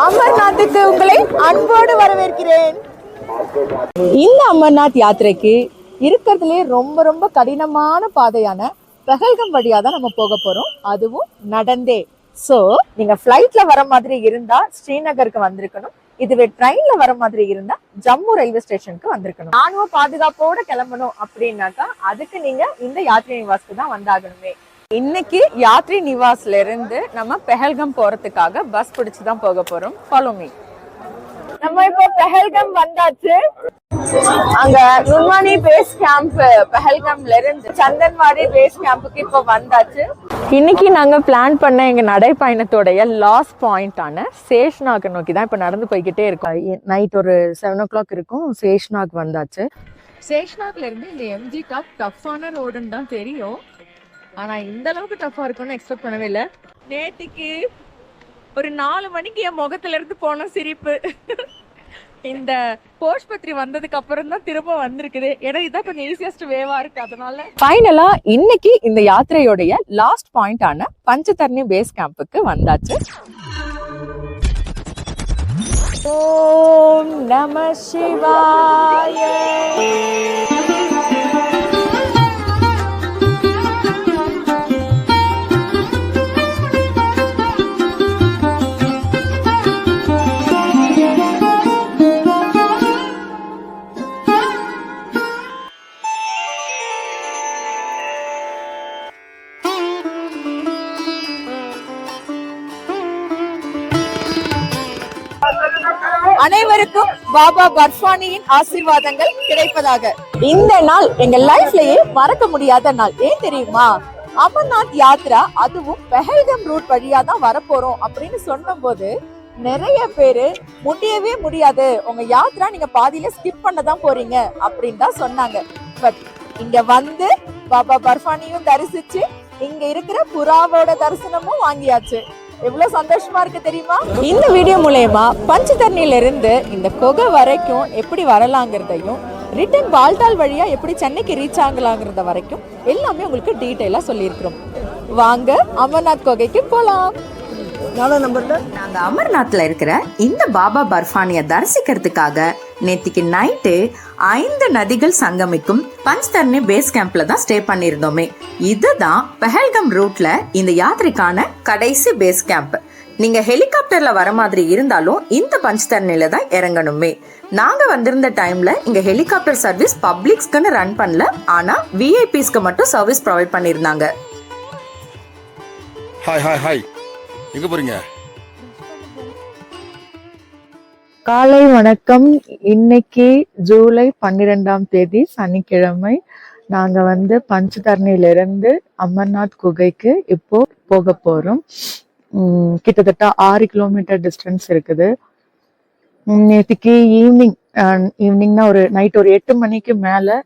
அமர்நாத்துக்கு உங்களை அன்போடு வரவேற்கிறேன். இந்த அமர்நாத் யாத்திரைக்கு இருக்கிறதுலே ரொம்ப ரொம்ப கடினமான பாதையான பெஹல்கம் வழியா தான் நம்ம போக போறோம், அதுவும் நடந்தே. ஸோ நீங்க ஃப்ளைட்ல வர மாதிரி இருந்தா ஸ்ரீநகருக்கு வந்திருக்கணும். இதுவே ட்ரெயின்ல வர மாதிரி இருந்தா ஜம்மு ரயில்வே ஸ்டேஷனுக்கு வந்திருக்கணும். ராணுவ பாதுகாப்போட கிளம்பணும் அப்படின்னாக்கா அதுக்கு நீங்க இந்த யாத்ரி நிவாஸ்க்கு தான் வந்தாகணுமே. இன்னைக்கு யாத்ரி நிவாஸ்ல இருந்து நம்ம பெஹல்கம் போறதுக்காக பஸ் பிடிச்சுதான் போக போறோம். Follow me. நம்ம இப்போ பெஹல்கம் வந்தாச்சு. அங்க நுன்வானி பேஸ் கேம்ப் பெஹல்கம்ல இருந்து சந்தன்வாடி பேஸ் கேம்புக்கு இப்போ வந்தாச்சு. இன்னைக்கு நாங்க பிளான் பண்ண எங்க நடைப்பயணத்தோடைய லாஸ்ட் பாயிண்டான சேஷ்நாக் நோக்கி தான் இப்ப நடந்து போய்கிட்டே இருக்கோம். நைட் ஒரு 7 o'clock இருக்கும். சேஷ்நாக் வந்தாச்சு. சேஷ்நாக்ல இருந்து இந்த எம்ஜி டாப் டஃப்பான ரோடுன்னு தான் தெரியும், ஆனா இந்த அளவுக்கு டஃபா இருக்கும்னு எக்ஸ்பெக்ட் பண்ணவே இல்லை. நேற்றுக்கு ஒரு 4 மணிக்கு என் முகத்துல இருந்து போன சிரிப்பு இந்த போஷ்பத்ரி வந்ததுக்கு அப்புறம் தான் திரும்ப வந்திருக்குது. ஏன்னா இதுதான் கொஞ்சம் ஈஸியஸ்ட் வேவா இருக்கு. அதனால ஃபைனலா இன்னைக்கு இந்த யாத்திரையோடைய லாஸ்ட் பாயிண்டான பஞ்சதர்ணி பேஸ் கேம்புக்கு வந்தாச்சு. ஓம் நம சிவாய. அனைவருக்கும் பாபா பர்ஃபானியின் ஆசீர்வாதங்கள் கிடைப்பதாக. இந்த நாள் எங்க லைஃப்லயே மறக்க முடியாத நாள். ஏன் தெரியுமா? அமர்நாத் யாத்ரா, அதுவும் பெஹல்கம் ரூட் வழியா தான் வரப்போறோம் அப்படின்னு சொன்ன போது நிறைய பேரு முடியவே முடியாது, உங்க யாத்ரா நீங்க பாதியில ஸ்கிப் பண்ண தான் போறீங்க அப்படின்னு தான் சொன்னாங்க. பட் இங்க வந்து பாபா பர்ஃபானியும் தரிசிச்சு இங்க இருக்கிற புறாவோட தரிசனமும் வாங்கியாச்சு. எவ்வளவு சந்தோஷமா இருக்கு தெரியுமா? இந்த வீடியோ மூலமா பஞ்சதர்ணில இருந்து இந்த குகை வரைக்கும் எப்படி வரலாங்கிறதையும், ரிட்டன் பால்டால் வழியா எப்படி சென்னைக்கு ரீச் ஆகலாங்கிறத வரைக்கும் எல்லாமே உங்களுக்கு டீட்டெயிலா சொல்லியிருக்கிறோம். வாங்க அமர்நாத் குகைக்கு போலாம். நாங்க அமர்நாத்ல இருக்கிற இந்த பாபா பர்ஃபானிய தரிசிக்கிறதுக்காக நேத்திக்கு நைட்டு 5 நதிகள் சங்கமிக்கும் பஞ்சதர்ணி பேஸ் கேம்ப்ல தான் ஸ்டே பண்ணிருந்தோமே. இதுதான் பெஹல்கம் ரூட்ல இந்த யாத்திரைக்கான கடைசி பேஸ் கேம்ப். நீங்க ஹெலிகாப்டர்ல வர மாதிரி இருந்தாலும் இந்த பஞ்சதர்ணில தான் இறங்கணுமே. நாங்க வந்திருந்த டைம்ல இங்க ஹெலிகாப்டர் சர்வீஸ் பப்ளிக்ஸ்க்குன்னு ரன் பண்ணல, ஆனா விஐபிஸ்க்கு மட்டும் சர்வீஸ் ப்ரொவைட் பண்ணிருந்தாங்க. ஹாய் ஹாய் ஹாய், எங்க போறீங்க? காலை வணக்கம். இன்னைக்கு ஜூலை 12ஆம் தேதி சனிக்கிழமை. நாங்க வந்து பஞ்சதர்ணில இருந்து அமர்நாத் குகைக்கு இப்போ போக போறோம். கிட்டத்தட்ட 6 கிலோமீட்டர் டிஸ்டன்ஸ் இருக்குது. நேற்றுக்கு ஈவினிங்னா ஒரு நைட் ஒரு 8 மணிக்கு மேல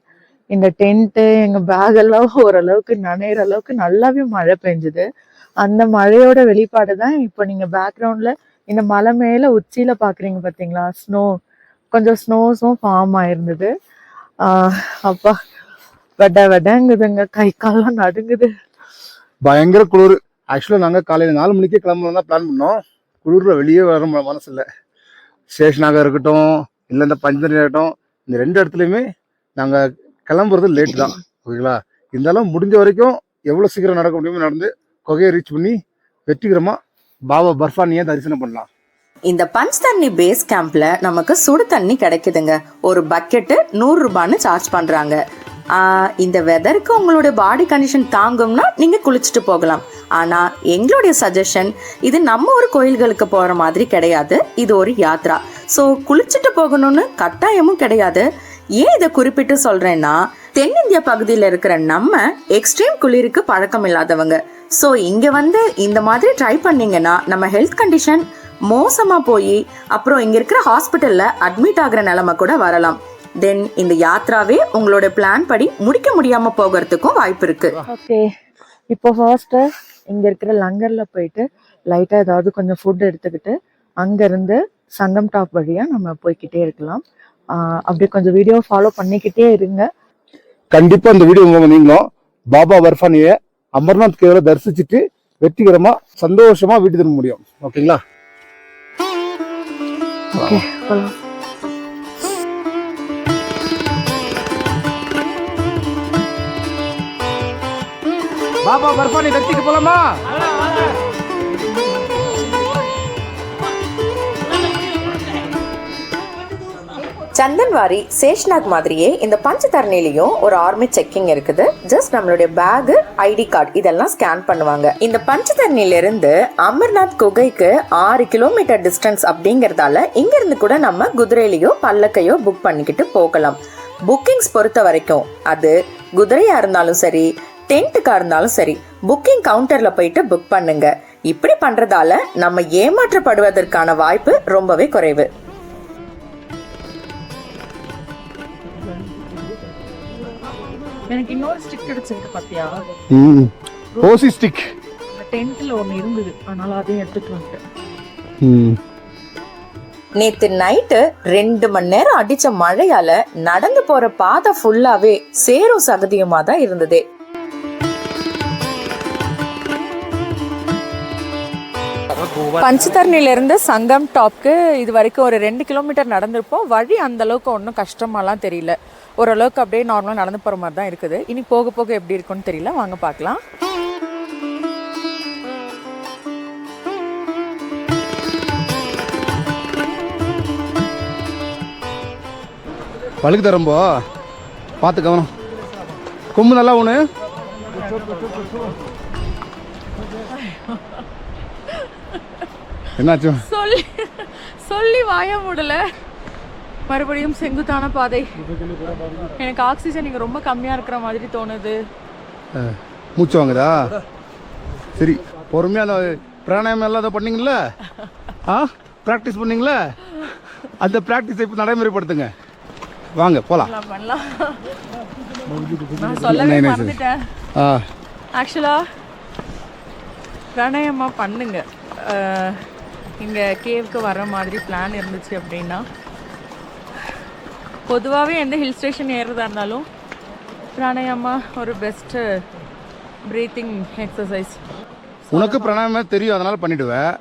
இந்த டென்ட்டு எங்க பேக் எல்லாம் ஓரளவுக்கு நனைகிற அளவுக்கு நல்லாவே மழை பெஞ்சுது. அந்த மழையோட வெளிப்பாடு தான் இப்போ நீங்க பேக்ரவுண்ட்ல இந்த மலை மேல உச்சியில பாக்குறீங்க பாத்தீங்களா, கொஞ்சம் ஸ்னோஸும் ஃபார்ம் ஆயிருந்தது. அப்பா வெடங்குதுங்க, கை கால்லாம் நடுங்குது, பயங்கர குளிர். ஆக்சுவலா நாங்க காலையில 4 மணிக்கே கிளம்பலாம் தான் பிளான் பண்ணோம். குளிர்ல வெளியே வர மனசு இல்லை. ஸ்டேஷனாக இருக்கட்டும் இல்லை இந்த பஞ்சதர்ணி இருக்கட்டும், இந்த 2 இடத்துலையுமே நாங்க கிளம்புறது லேட் தான். ஓகேங்களா? இருந்தாலும் முடிஞ்ச வரைக்கும் எவ்வளவு சீக்கிரம் நடக்க முடியுமோ நடந்து குகையை ரீச் பண்ணி வெற்றிகரமா பாபா பர்ஃபானியை தரிசனம் பண்ணலாம். இந்த பஞ்சதர்ணி பேஸ் கேம்ப்ல நமக்கு சுடு தண்ணி கிடைக்குதுங்க. ஒரு பக்கெட்டு 100 ரூபான்னு சார்ஜ் பண்றாங்க. இந்த வெதருக்கு உங்களுடைய பாடி கண்டிஷன் தாங்கும்னா நீங்க குளிச்சுட்டு போகலாம். ஆனா எங்களுடைய சஜஷன், இது நம்ம ஒரு கோயில்களுக்கு போற மாதிரி கிடையாது, இது ஒரு யாத்ரா. ஸோ குளிச்சுட்டு போகணும்னு கட்டாயமும் கிடையாது. ஏன் இதை குறிப்பிட்டு சொல்றேன்னா, தென்னிந்திய பகுதியில் இருக்கிற நம்ம எக்ஸ்ட்ரீம் குளிருக்கு பழக்கம் இல்லாதவங்க. ஸோ இங்க வந்து இந்த மாதிரி ட்ரை பண்ணீங்கன்னா நம்ம ஹெல்த் கண்டிஷன் மோசமா போய் அப்புறம் இங்க இருக்கிற ஹாஸ்பிட்டல்ல அட்மிட் ஆகுற நிலைமை கூட வரலாம். தென் இந்த யாத்ராவே உங்களோட பிளான் படி முடிக்க முடியாம போகிறதுக்கும் வாய்ப்பு இருக்கு. ஓகே, இப்போ ஃபர்ஸ்ட் இங்க இருக்கிற லங்கர்ல போயிட்டு லைட்டா ஏதாவது கொஞ்சம் ஃபுட் எடுத்துக்கிட்டு அங்க இருந்து சங்கம் டாப் வழியா நம்ம போய்கிட்டே இருக்கலாம். அப்படியே கொஞ்சம் வீடியோ ஃபாலோ பண்ணிக்கிட்டே இருங்க. கண்டிப்பா இந்த வீடியோ மூலமா நீங்களும் பாபா பர்ஃபானியை அமர்நாத் கேவல தரிசிச்சுட்டு வெற்றிகரமா சந்தோஷமா வீட்டு திரும்ப முடியும். ஓகேங்களா? ஓகே போலாம். பாபா பர்ஃபானி தத்திக்கு போலாமா? சந்தன்வாரி சேஷ்நாக் மாதிரியே இந்த பஞ்சதரணிலையும் ஒரு ஆர்மி செக்கிங் இருக்குது. ஜஸ்ட் நம்மளுடைய பேக், ஐடி கார்டு இதெல்லாம் ஸ்கேன் பண்ணுவாங்க. இந்த பஞ்சதரணில இருந்து அமர்நாத் குகைக்கு 6 கிலோமீட்டர் டிஸ்டன்ஸ் அப்படிங்கறதால இங்க இருந்து கூட நம்ம குதிரையிலையோ பல்லக்கையோ புக் பண்ணிக்கிட்டு போகலாம். புக்கிங்ஸ் பொறுத்த வரைக்கும் அது குதிரையா இருந்தாலும் சரி, டென்ட்டுக்கா இருந்தாலும் சரி, புக்கிங் கவுண்டர்ல போயிட்டு புக் பண்ணுங்க. இப்படி பண்றதால நம்ம ஏமாற்றப்படுவதற்கான வாய்ப்பு ரொம்பவே குறைவு. எனக்கு இன்னொரு ஸ்டிக் கிடைச்சிருக்கு பாத்தியா? ஓசி ஸ்டிக். டென்ட்ல ஒன்னு இருந்தது, அதனால அதையும் எடுத்துட்டு வந்துட்டேன். நேத்து நைட்டு 2 மணி நேரம் அடிச்ச மழையால நடந்து போற பாதை ஃபுல்லாவே சேரும் சகதியுமா தான் இருந்தது. பஞ்சதரணில இருந்து சங்கம் டாப்க்கு இது வரைக்கும் ஒரு 2 கிலோமீட்டர் நடந்திருப்போம். வழி அந்த அளவுக்கு ஒன்றும் கஷ்டமாலாம் தெரியல. ஓரளவுக்கு அப்படியே நார்மலாக நடந்து போகிற மாதிரி தான் இருக்குது. இனி போக போக எப்படி இருக்குன்னு தெரியல, வாங்க பார்க்கலாம். பழுக்கு தரம்போ பார்த்து கவனம். கொம்பு நல்லா ஒன்று. என்னாச்சு? சொல்லி வாய முடியல. மறுபடியும் செங்குத்தான பாதை. எனக்கு ஆக்சிஜன் இங்கே ரொம்ப கம்மியாக இருக்கிற மாதிரி தோணுது. மூச்சு வாங்குதா? சரி, பொறுமையாக அந்த பிராணாயாமம் எல்லாம் அதை பண்ணீங்களா? ப்ராக்டிஸ் பண்ணீங்களா? அந்த ப்ராக்டிஸை இப்போ நடைமுறைப்படுத்துங்க. வாங்க போகலாம். பண்ணலாம். நான் சொல்லவே மறந்துட்டேன். ஆக்சுவலாக பிராணாயாமம் பண்ணுங்க. இங்கே கேவுக்கு வர மாதிரி பிளான் இருந்துச்சு அப்படின்னா, பொதுவாகவே எந்த ஹில் ஸ்டேஷன் ஏறுறதா இருந்தாலும் பிராணாயாமா ஒரு பெஸ்ட்டு ப்ரீத்திங் எக்ஸசைஸ். உனக்கு பிராணாயாமம் தெரியும், அதனால பண்ணிடுவேன்.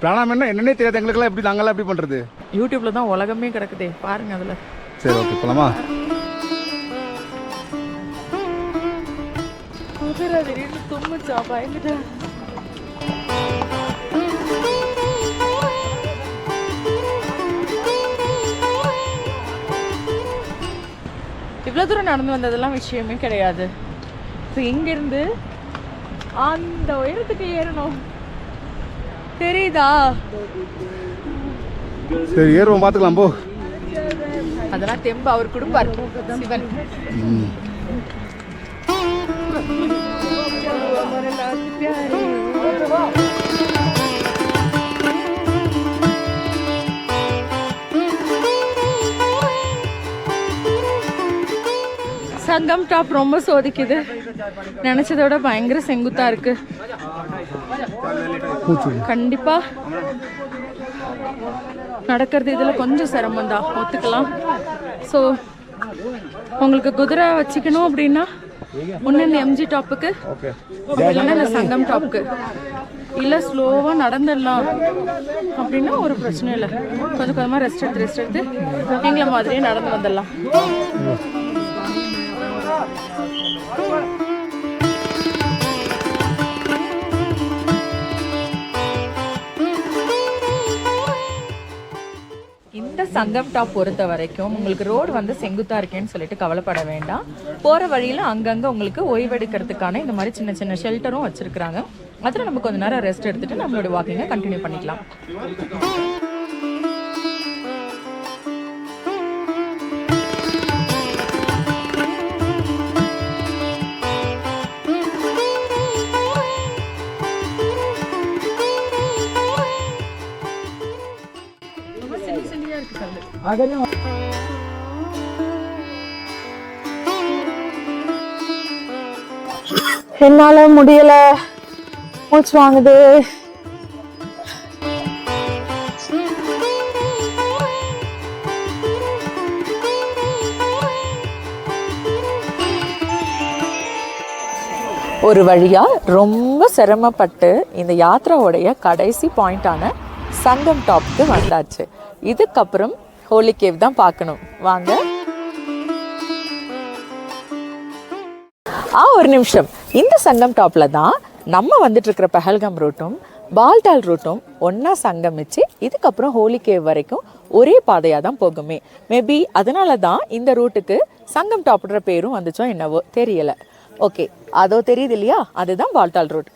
பிராணாயாமம்னா என்னன்னே தெரியாது எங்களுக்கெல்லாம். எப்படி நாங்களாம் எப்படி பண்ணுறது? யூடியூப்ல தான் உலகமே கிடக்குதே, பாருங்க அதில். சரி, ஓகே போலாமா? திடீர்னு தும்முச்சா, பயந்துட்டேன். இவ்வளோ தூரம் நடந்து வந்ததெல்லாம் விஷயமே கிடையாது. ஸோ இங்கேருந்து அந்த உயரத்துக்கு ஏறணும், தெரியுதா? சரி, ஏறுவோம், பார்த்துக்கலாம் போ. அதெல்லாம் தெம்பு அவர் கொடுப்பார் சிவன். சங்கம் டாப் ரொம்ப சோதிக்குது. நினைச்சதோட பயங்கர செங்குத்தா இருக்கு. கண்டிப்பா நடக்கிறது இதுல கொஞ்சம் சிரமம் தான், ஒத்துக்கலாம். ஸோ உங்களுக்கு குதிரை வச்சுக்கணும் அப்படின்னா ஒன்று இந்த எம்ஜி டாப்புக்கு, இல்லைன்னா இந்த சங்கம் டாப்புக்கு, இல்லை ஸ்லோவாக நடந்துடலாம் அப்படின்னா ஒரு பிரச்சனை இல்லை. கொஞ்சம் கொஞ்சமாக ரெஸ்ட் எடுத்து எங்களை மாதிரியே நடந்து வந்துடலாம். இந்த சங்கம் டாப் பொறுத்த வரைக்கும் உங்களுக்கு ரோடு வந்து செங்குத்தா இருக்கேன்னு சொல்லிட்டு கவலைப்பட வேண்டாம். போற வழியில அங்கங்க உங்களுக்கு ஓய்வெடுக்கிறதுக்கான இந்த மாதிரி சின்ன சின்ன ஷெல்டரும் வச்சிருக்காங்க. அதில் நம்ம கொஞ்ச நேரம் ரெஸ்ட் எடுத்துட்டு நம்மளோட வாக்கிங்கை கண்டினியூ பண்ணிக்கலாம். என்னால முடியல, மூச்சு வாங்குது. ஒரு வழியா ரொம்ப சிரமப்பட்டு இந்த யாத்திராவுடைய கடைசி பாயிண்டான சங்கம் டாப்க்கு வந்தாச்சு. இதுக்கப்புறம் ஹோலி கேவ் தான் பார்க்கணும். வாங்க. ஒரு நிமிஷம். இந்த சங்கம் டாப்ல தான் நம்ம வந்துட்டு இருக்கிற பஹல்காம் ரூட்டும் பால்டால் ரூட்டும் ஒன்றா சங்கமிச்சு இதுக்கப்புறம் ஹோலி கேவ் வரைக்கும் ஒரே பாதையாக தான் போகுமே. மேபி அதனால தான் இந்த ரூட்டுக்கு சங்கம் டாப்ன்ற பேரும் வந்துச்சோ என்னவோ தெரியலை. ஓகே, அதோ தெரியுது இல்லையா, அதுதான் பால்டால் ரூட்.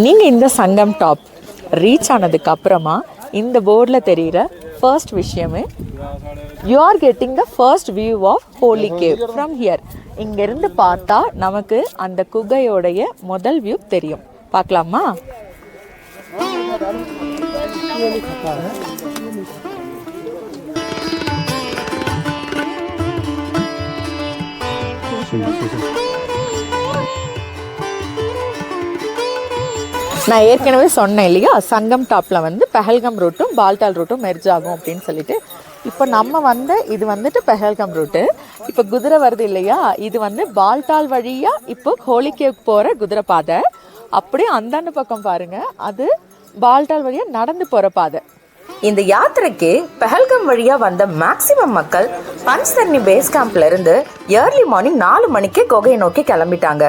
நீங்கள் இந்த சங்கம் டாப் ரீச் ஆனதுக்கு அப்புறமா இந்த போர்டில் தெரிகிற ஃபர்ஸ்ட் விஷயமே, you are getting the first view of holy cave from here. இங்கேருந்து பார்த்தா நமக்கு அந்த குகையோடைய முதல் வியூ தெரியும். பார்க்கலாமா? நான் ஏற்கனவே சொன்னேன் இல்லையா, சங்கம் டாப்பில் வந்து பஹல்காம் ரூட்டும் பால்டால் ரூட்டும் மெர்ஜ் ஆகும் அப்படின்னு சொல்லிட்டு. இப்போ நம்ம இது வந்துட்டு பஹல்காம் ரூட்டு. இப்போ குதிரை வருது இல்லையா, இது வந்து பால்டால் வழியாக இப்போ ஹோலி கேவ் போகிற குதிரை பாதை. அப்படியே அந்தாண்டு பக்கம் பாருங்கள், அது பால்டால் வழியாக நடந்து போகிற பாதை. இந்த யாத்திரைக்கு பஹல்காம் வழியா வந்த மேக்சிமம் மக்கள் பஞ்ச்தர்னி பேஸ் கேம்ப்ல இருந்து ஏர்லி மார்னிங் 4 மணிக்கே குகையை நோக்கி கிளம்பிட்டாங்க.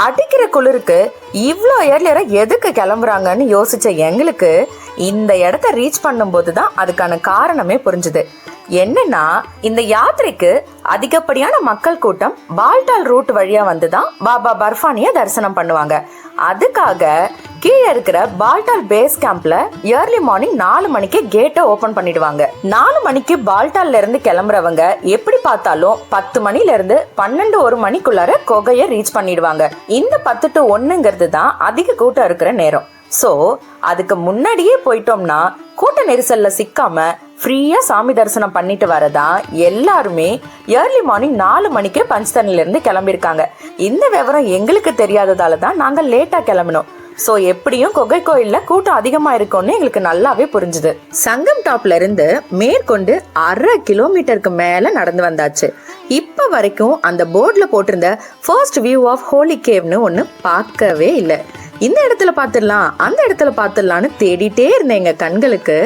அடிக்கிற குளிருக்கு இவ்வளோ ஏர்லியரா எதுக்கு கிளம்புறாங்கன்னு யோசிச்ச எங்களுக்கு இந்த இடத்த ரீச் பண்ணும்போது தான் அதுக்கான காரணமே புரிஞ்சுது. என்னன்னா, இந்த யாத்திரைக்கு அதிகப்படியான மக்கள் கூட்டம் பால்டால் ரூட் வழியா வந்துதான் பாபா பர்ஃபானிய தரிசனம் பண்ணுவாங்க. அதுக்காக கீழே இருக்கிற பால்டால் பேஸ் கேம்ப்ல ஏர்லி மார்னிங் 4 மணிக்கு கேட்டை ஓபன் பண்ணிடுவாங்க. 4 மணிக்கு பால்டால்ல இருந்து கிளம்புறவங்க எப்படி பார்த்தாலும் 10 மணில இருந்து 12-1 மணிக்குள்ளார குகையை ரீச் பண்ணிடுவாங்க. இந்த 10 to 1ங்கிறது தான் அதிக கூட்டம் இருக்கிற நேரம். ஸோ அதுக்கு முன்னாடியே போயிட்டோம்னா கூட்ட நெரிசல்ல சிக்காம ஃப்ரீயா சாமி தரிசனம் பண்ணிட்டு வரதா எல்லாருமே ஏர்லி மார்னிங் 4 மணிக்கு பஞ்ச்தர்னில இருந்து கிளம்பியிருக்காங்க. இந்த விவரம் எங்களுக்கு தெரியாததால தான் நாங்கள் லேட்டா கிளம்பினோம். ஸோ எப்படியும் குகை கோயில்ல கூட்டம் அதிகமா இருக்கும்னு எங்களுக்கு நல்லாவே புரிஞ்சுது. சங்கம் டாப்ல இருந்து மேற்கொண்டு 1/2 கிலோமீட்டருக்கு மேல நடந்து வந்தாச்சு. இப்ப வரைக்கும் அந்த போர்ட்ல போட்டிருந்த ஃபர்ஸ்ட் வியூ ஆஃப் ஹோலி கேவ்னு ஒண்ணு பார்க்கவே இல்லை. இந்த இடத்துல பார்த்துடலாம், அந்த இடத்துல பார்த்துடலான்னு தேடிட்டே இருந்த எங்க கண்களுக்கு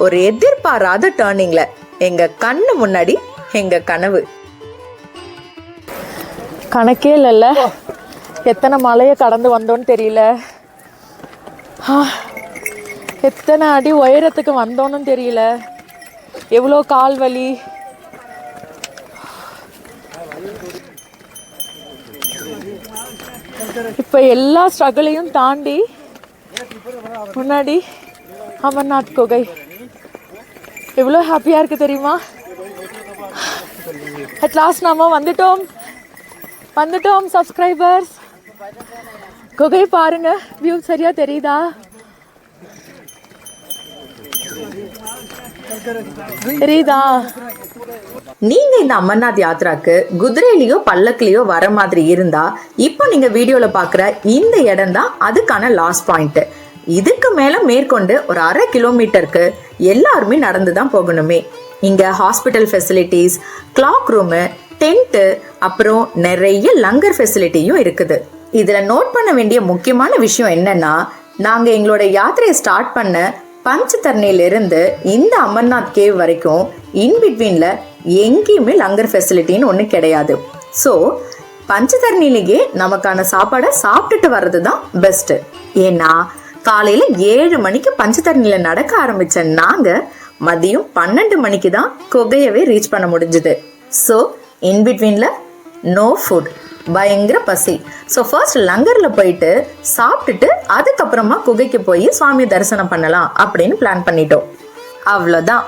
ஒரு எதிர்பாராத டர்னிங்ல எங்க கண்ணு முன்னாடி எங்க கனவு. கணக்கே இல்லைல்ல, எத்தனை மலையை கடந்து வந்தோன்னு தெரியல, எத்தனை அடி உயரத்துக்கு வந்தோன்னு தெரியல, எவ்வளோ கால் வலி. இப்போ எல்லா ஸ்ட்ரகிளையும் தாண்டி முன்னாடி அமர்நாத் குகை எவ்வளோ ஹாப்பியாக இருக்குது தெரியுமா? அட் லாஸ்ட் நாம வந்துட்டோம் சப்ஸ்கிரைபர்ஸ். குகை பாருங்க, வியூ சரியா தெரியுதா? தெரியுதா? நீங்க இந்த அமர்நாத் யாத்திராக்கு குதிரையிலயோ பல்லக்கிலயோ வர மாதிரி இருந்தா இப்போ நீங்க வீடியோல பாக்குற இந்த இடம் தான் அதுக்கான லாஸ்ட் பாயிண்ட். இதுக்கு மேல மேற்கொண்டு ஒரு 1/2 கிலோமீட்டருக்கு எல்லாருமே நடந்துதான் போகணுமே. இங்க hospital facilities, cloak room, tent, அப்புறம் நிறைய லங்கர் ஃபெசிலிட்டியும் இருக்குது. இதுல நோட் பண்ண வேண்டிய முக்கியமான விஷயம் என்னன்னா, நாங்க எங்களோட யாத்திரையை ஸ்டார்ட் பண்ண பஞ்ச்தர்னில இருந்து இந்த அமர்நாத் கேவ் வரைக்கும் இன்பிட்வீன்ல எங்கேயுமே லங்கர் ஃபெசிலிட்டின்னு ஒன்று கிடையாது. ஸோ பஞ்சதர்ணிலேயே நமக்கான சாப்பாடை சாப்பிட்டுட்டு வர்றது தான் பெஸ்ட்டு. ஏன்னா காலையில் 7 மணிக்கு பஞ்சதர்ணியில் நடக்க ஆரம்பித்த நாங்கள் மதியம் 12 மணிக்கு தான் குகையவே ரீச் பண்ண முடிஞ்சுது. ஸோ இன்பிட்வீனில் நோ ஃபுட், பயங்கர பசி. ஸோ ஃபர்ஸ்ட் லங்கரில் போயிட்டு சாப்பிட்டுட்டு அதுக்கப்புறமா குகைக்கு போய் சுவாமி தரிசனம் பண்ணலாம் அப்படின்னு பிளான் பண்ணிட்டோம். அவ்வளோதான்.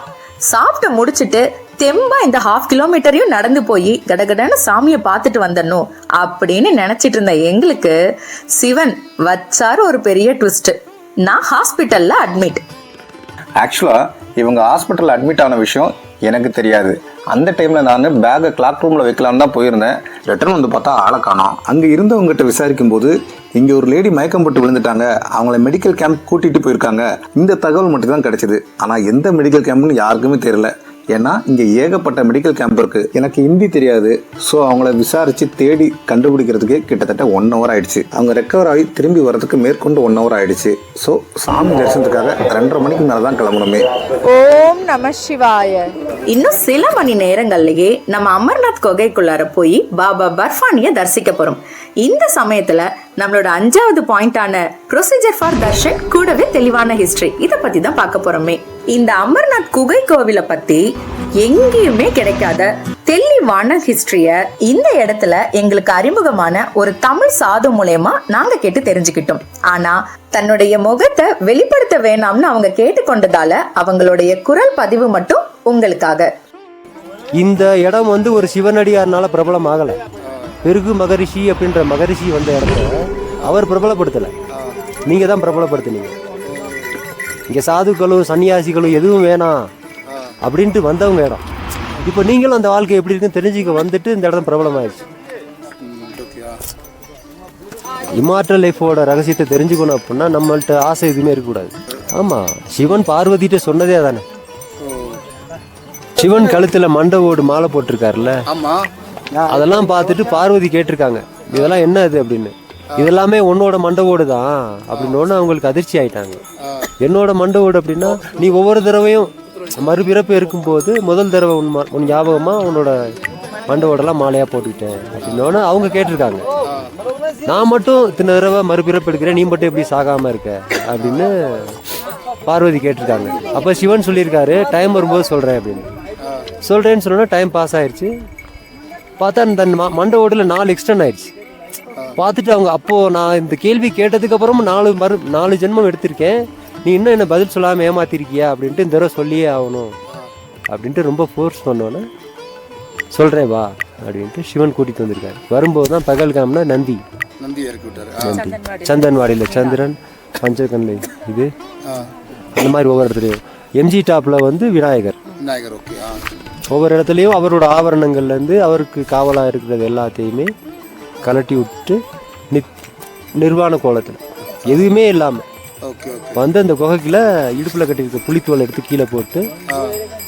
சாப்பிட்டு முடிச்சுட்டு தெம்பா இந்த 1/2 கிலோமீட்டரையும் நடந்து போய் கடகடன்னு சாமியை பார்த்துட்டு வந்துடணும் அப்படின்னு நினைச்சிட்டு இருந்த எங்களுக்கு சிவன் வச்சாரு ஒரு பெரிய ட்விஸ்ட். நான் ஹாஸ்பிட்டல்ல அட்மிட். ஆக்சுவலாக இவங்க ஹாஸ்பிட்டலில் அட்மிட் ஆன விஷயம் எனக்கு தெரியாது. அந்த டைமில் நான் பேக்கை கிளாக் ரூமில் வைக்கலான்னு தான் போயிருந்தேன். ரிட்டர்ன் வந்து பார்த்தா ஆளை காணோம். அங்கே இருந்தவங்ககிட்ட விசாரிக்கும் போது இங்கே ஒரு லேடி மயக்கம் போட்டு விழுந்துட்டாங்க, அவங்கள மெடிக்கல் கேம்ப் கூட்டிகிட்டு போயிருக்காங்க, இந்த தகவல் மட்டும் தான் கிடைச்சிது. ஆனால் எந்த மெடிக்கல் கேம்ப்னு யாருக்குமே தெரியல. ஏன்னா இங்கே ஏகப்பட்ட மெடிக்கல் கேம்ப் இருக்குது. எனக்கு ஹிந்தி தெரியாது. ஸோ அவங்கள விசாரித்து தேடி கண்டுபிடிக்கிறதுக்கு கிட்டத்தட்ட 1 hour ஆயிடுச்சு. அவங்க ரெக்கவர் ஆகி திரும்பி வர்றதுக்கு மேற்கொண்டு 1 hour ஆயிடுச்சு. ஸோ சாமி தரிசனத்துக்காக 2:30 மணிக்கு மேலே தான் கிளம்பணுமே. ஓம் நம சிவாய. இன்னும் சில மணி நேரங்கள்லயே நம்ம அமர்நாத் குகைக்குள்ளார போய் பாபா பர்ஃபானியை தரிசிக்க போறோம். இந்த சமயத்துல நம்மளோட 5வது பாயிண்டான ப்ரொசீஜர் ஃபார் தர்ஷன் கூடவே தெளிவான ஹிஸ்டரி இதை பத்தி தான் பார்க்க போறோமே. இந்த அமர்நாத் குகை கோவிலை பத்தி எங்கேயுமே கிடைக்காத தெளிவான ஹிஸ்டரிய இந்த இடத்துல எங்களுக்கு அறிமுகமான ஒரு தமிழ் சாது மூலமா நாங்க கேட்டு தெரிஞ்சுக்கிட்டோம். ஆனா தன்னுடைய முகத்தை வெளிப்படுத்த வேணாம்னு அவங்க கேட்டுக்கொண்டதால அவங்களுடைய குரல் பதிவு மட்டும் உங்களுக்காக. இந்த இடம் வந்து ஒரு சிவனடியார்னால பிரபலம் ஆகலை. பெருகு மகரிஷி அப்படின்ற மகரிஷி வந்த இடத்த அவர் பிரபலப்படுத்தலை, நீங்கள் தான் பிரபலப்படுத்தினீங்க. இங்கே சாதுக்களும் சன்னியாசிகளும் எதுவும் வேணாம் அப்படின்ட்டு வந்தவங்க இடம். இப்போ நீங்களும் அந்த வாழ்க்கை எப்படி இருக்குன்னு தெரிஞ்சுக்க வந்துட்டு இந்த இடம் பிரபலமாயிடுச்சு. இமார்டல் லைஃபோட ரகசியத்தை தெரிஞ்சுக்கணும் அப்படின்னா நம்மள்ட்ட ஆசை எதுவுமே இருக்கக்கூடாது. ஆமாம், சிவன் பார்வதிட்ட சொன்னதே தானே. சிவன் கழுத்தில் மண்டவோடு மாலை போட்டிருக்காருல்ல, அதெல்லாம் பார்த்துட்டு பார்வதி கேட்டிருக்காங்க, இதெல்லாம் என்ன அது அப்படின்னு. இதெல்லாமே உன்னோட மண்டவோடு தான் அப்படின்னு அவங்களுக்கு அதிர்ச்சி ஆயிட்டாங்க. என்னோட மண்டவோடு அப்படின்னா நீ ஒவ்வொரு தடவையும் மறுபிறப்பு இருக்கும்போது முதல் தடவை உன் ஞாபகமாக உன்னோட மண்டவோடெல்லாம் மாலையாக போட்டுக்கிட்டேன் அப்படின்னு அவங்க கேட்டிருக்காங்க. நான் மட்டும் இத்தனை தடவை மறுபிறப்பு எடுக்கிறேன், நீ மட்டும் எப்படி சாகாமல் இருக்க அப்படின்னு பார்வதி கேட்டிருக்காங்க. அப்போ சிவன் சொல்லியிருக்காரு, டைம் வரும்போது சொல்கிறேன் அப்படின்னு. சொல்கிறேன்னு சொன்னோன்னா டைம் பாஸ் ஆயிடுச்சு. பார்த்தா தன் மண்டவோடில் 4 எக்ஸ்டெண்ட் ஆயிடுச்சு. பார்த்துட்டு அவங்க அப்போது நான் இந்த கேள்வி கேட்டதுக்கப்புறமும் 4 ஜென்மம் எடுத்திருக்கேன், நீ இன்னும் என்ன பதில் சொல்லாமல் ஏமாத்திருக்கியா அப்படின்ட்டு இந்த தடவை சொல்லியே ஆகணும் அப்படின்ட்டு ரொம்ப ஃபோர்ஸ் பண்ணோன்னே சொல்கிறேன் வா அப்படின்ட்டு சிவன் கூட்டிகிட்டு வந்திருக்காரு. வரும்போது தான் பகல்காம்னா நந்தி சந்தன்வாடியில் சந்திரன் பஞ்சகன்லை இது அந்த மாதிரி ஒவ்வொரு இடத்துலையும். எம்ஜி டாப்பில் வந்து விநாயகர். ஒவ்வொரு இடத்துலையும் அவரோட ஆவரணங்கள்லேருந்து அவருக்கு காவலாக இருக்கிறது எல்லாத்தையுமே கலட்டி விட்டு நிர்வாண கோலத்தில் எதுவுமே இல்லாமல் வந்து அந்த குகைக்குள்ள இடுப்பில் கட்டியிருக்க புளித்தோலை எடுத்து கீழே போட்டு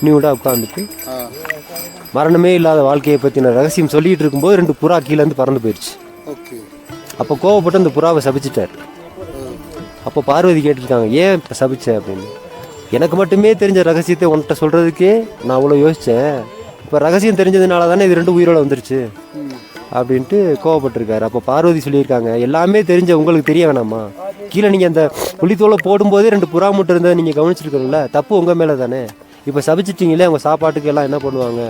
நியூடாக உட்காந்துட்டு மரணமே இல்லாத வாழ்க்கையை பற்றின ரகசியம் சொல்லிகிட்டு இருக்கும்போது 2 புறா கீழேருந்து பறந்து போயிடுச்சு. அப்போ கோவப்பட்டு அந்த புறாவை சபிச்சிட்டார். அப்போ பார்வதி கேட்டிருக்காங்க, ஏன் இப்போ சபிச்ச அப்படின்னு. எனக்கு மட்டுமே தெரிஞ்ச ரகசியத்தை உன்கிட்ட சொல்கிறதுக்கே நான் அவ்வளோ யோசித்தேன், இப்போ ரகசியம் தெரிஞ்சதுனால தானே இது 2 உயிரோட வந்துருச்சு அப்படின்ட்டு கோவப்பட்டிருக்காரு. அப்போ பார்வதி சொல்லியிருக்காங்க, எல்லாமே தெரிஞ்ச உங்களுக்கு தெரிய வேணாமா, கீழே நீங்கள் அந்த புளித்தோலை போடும்போதே 2 புறா முட்டை இருந்ததை நீங்கள் கவனிச்சிருக்கணும்ல, தப்பு உங்கள் மேலே தானே, இப்போ சபிச்சிட்டிங்களே அவங்க சாப்பாட்டுக்கு எல்லாம் என்ன பண்ணுவாங்க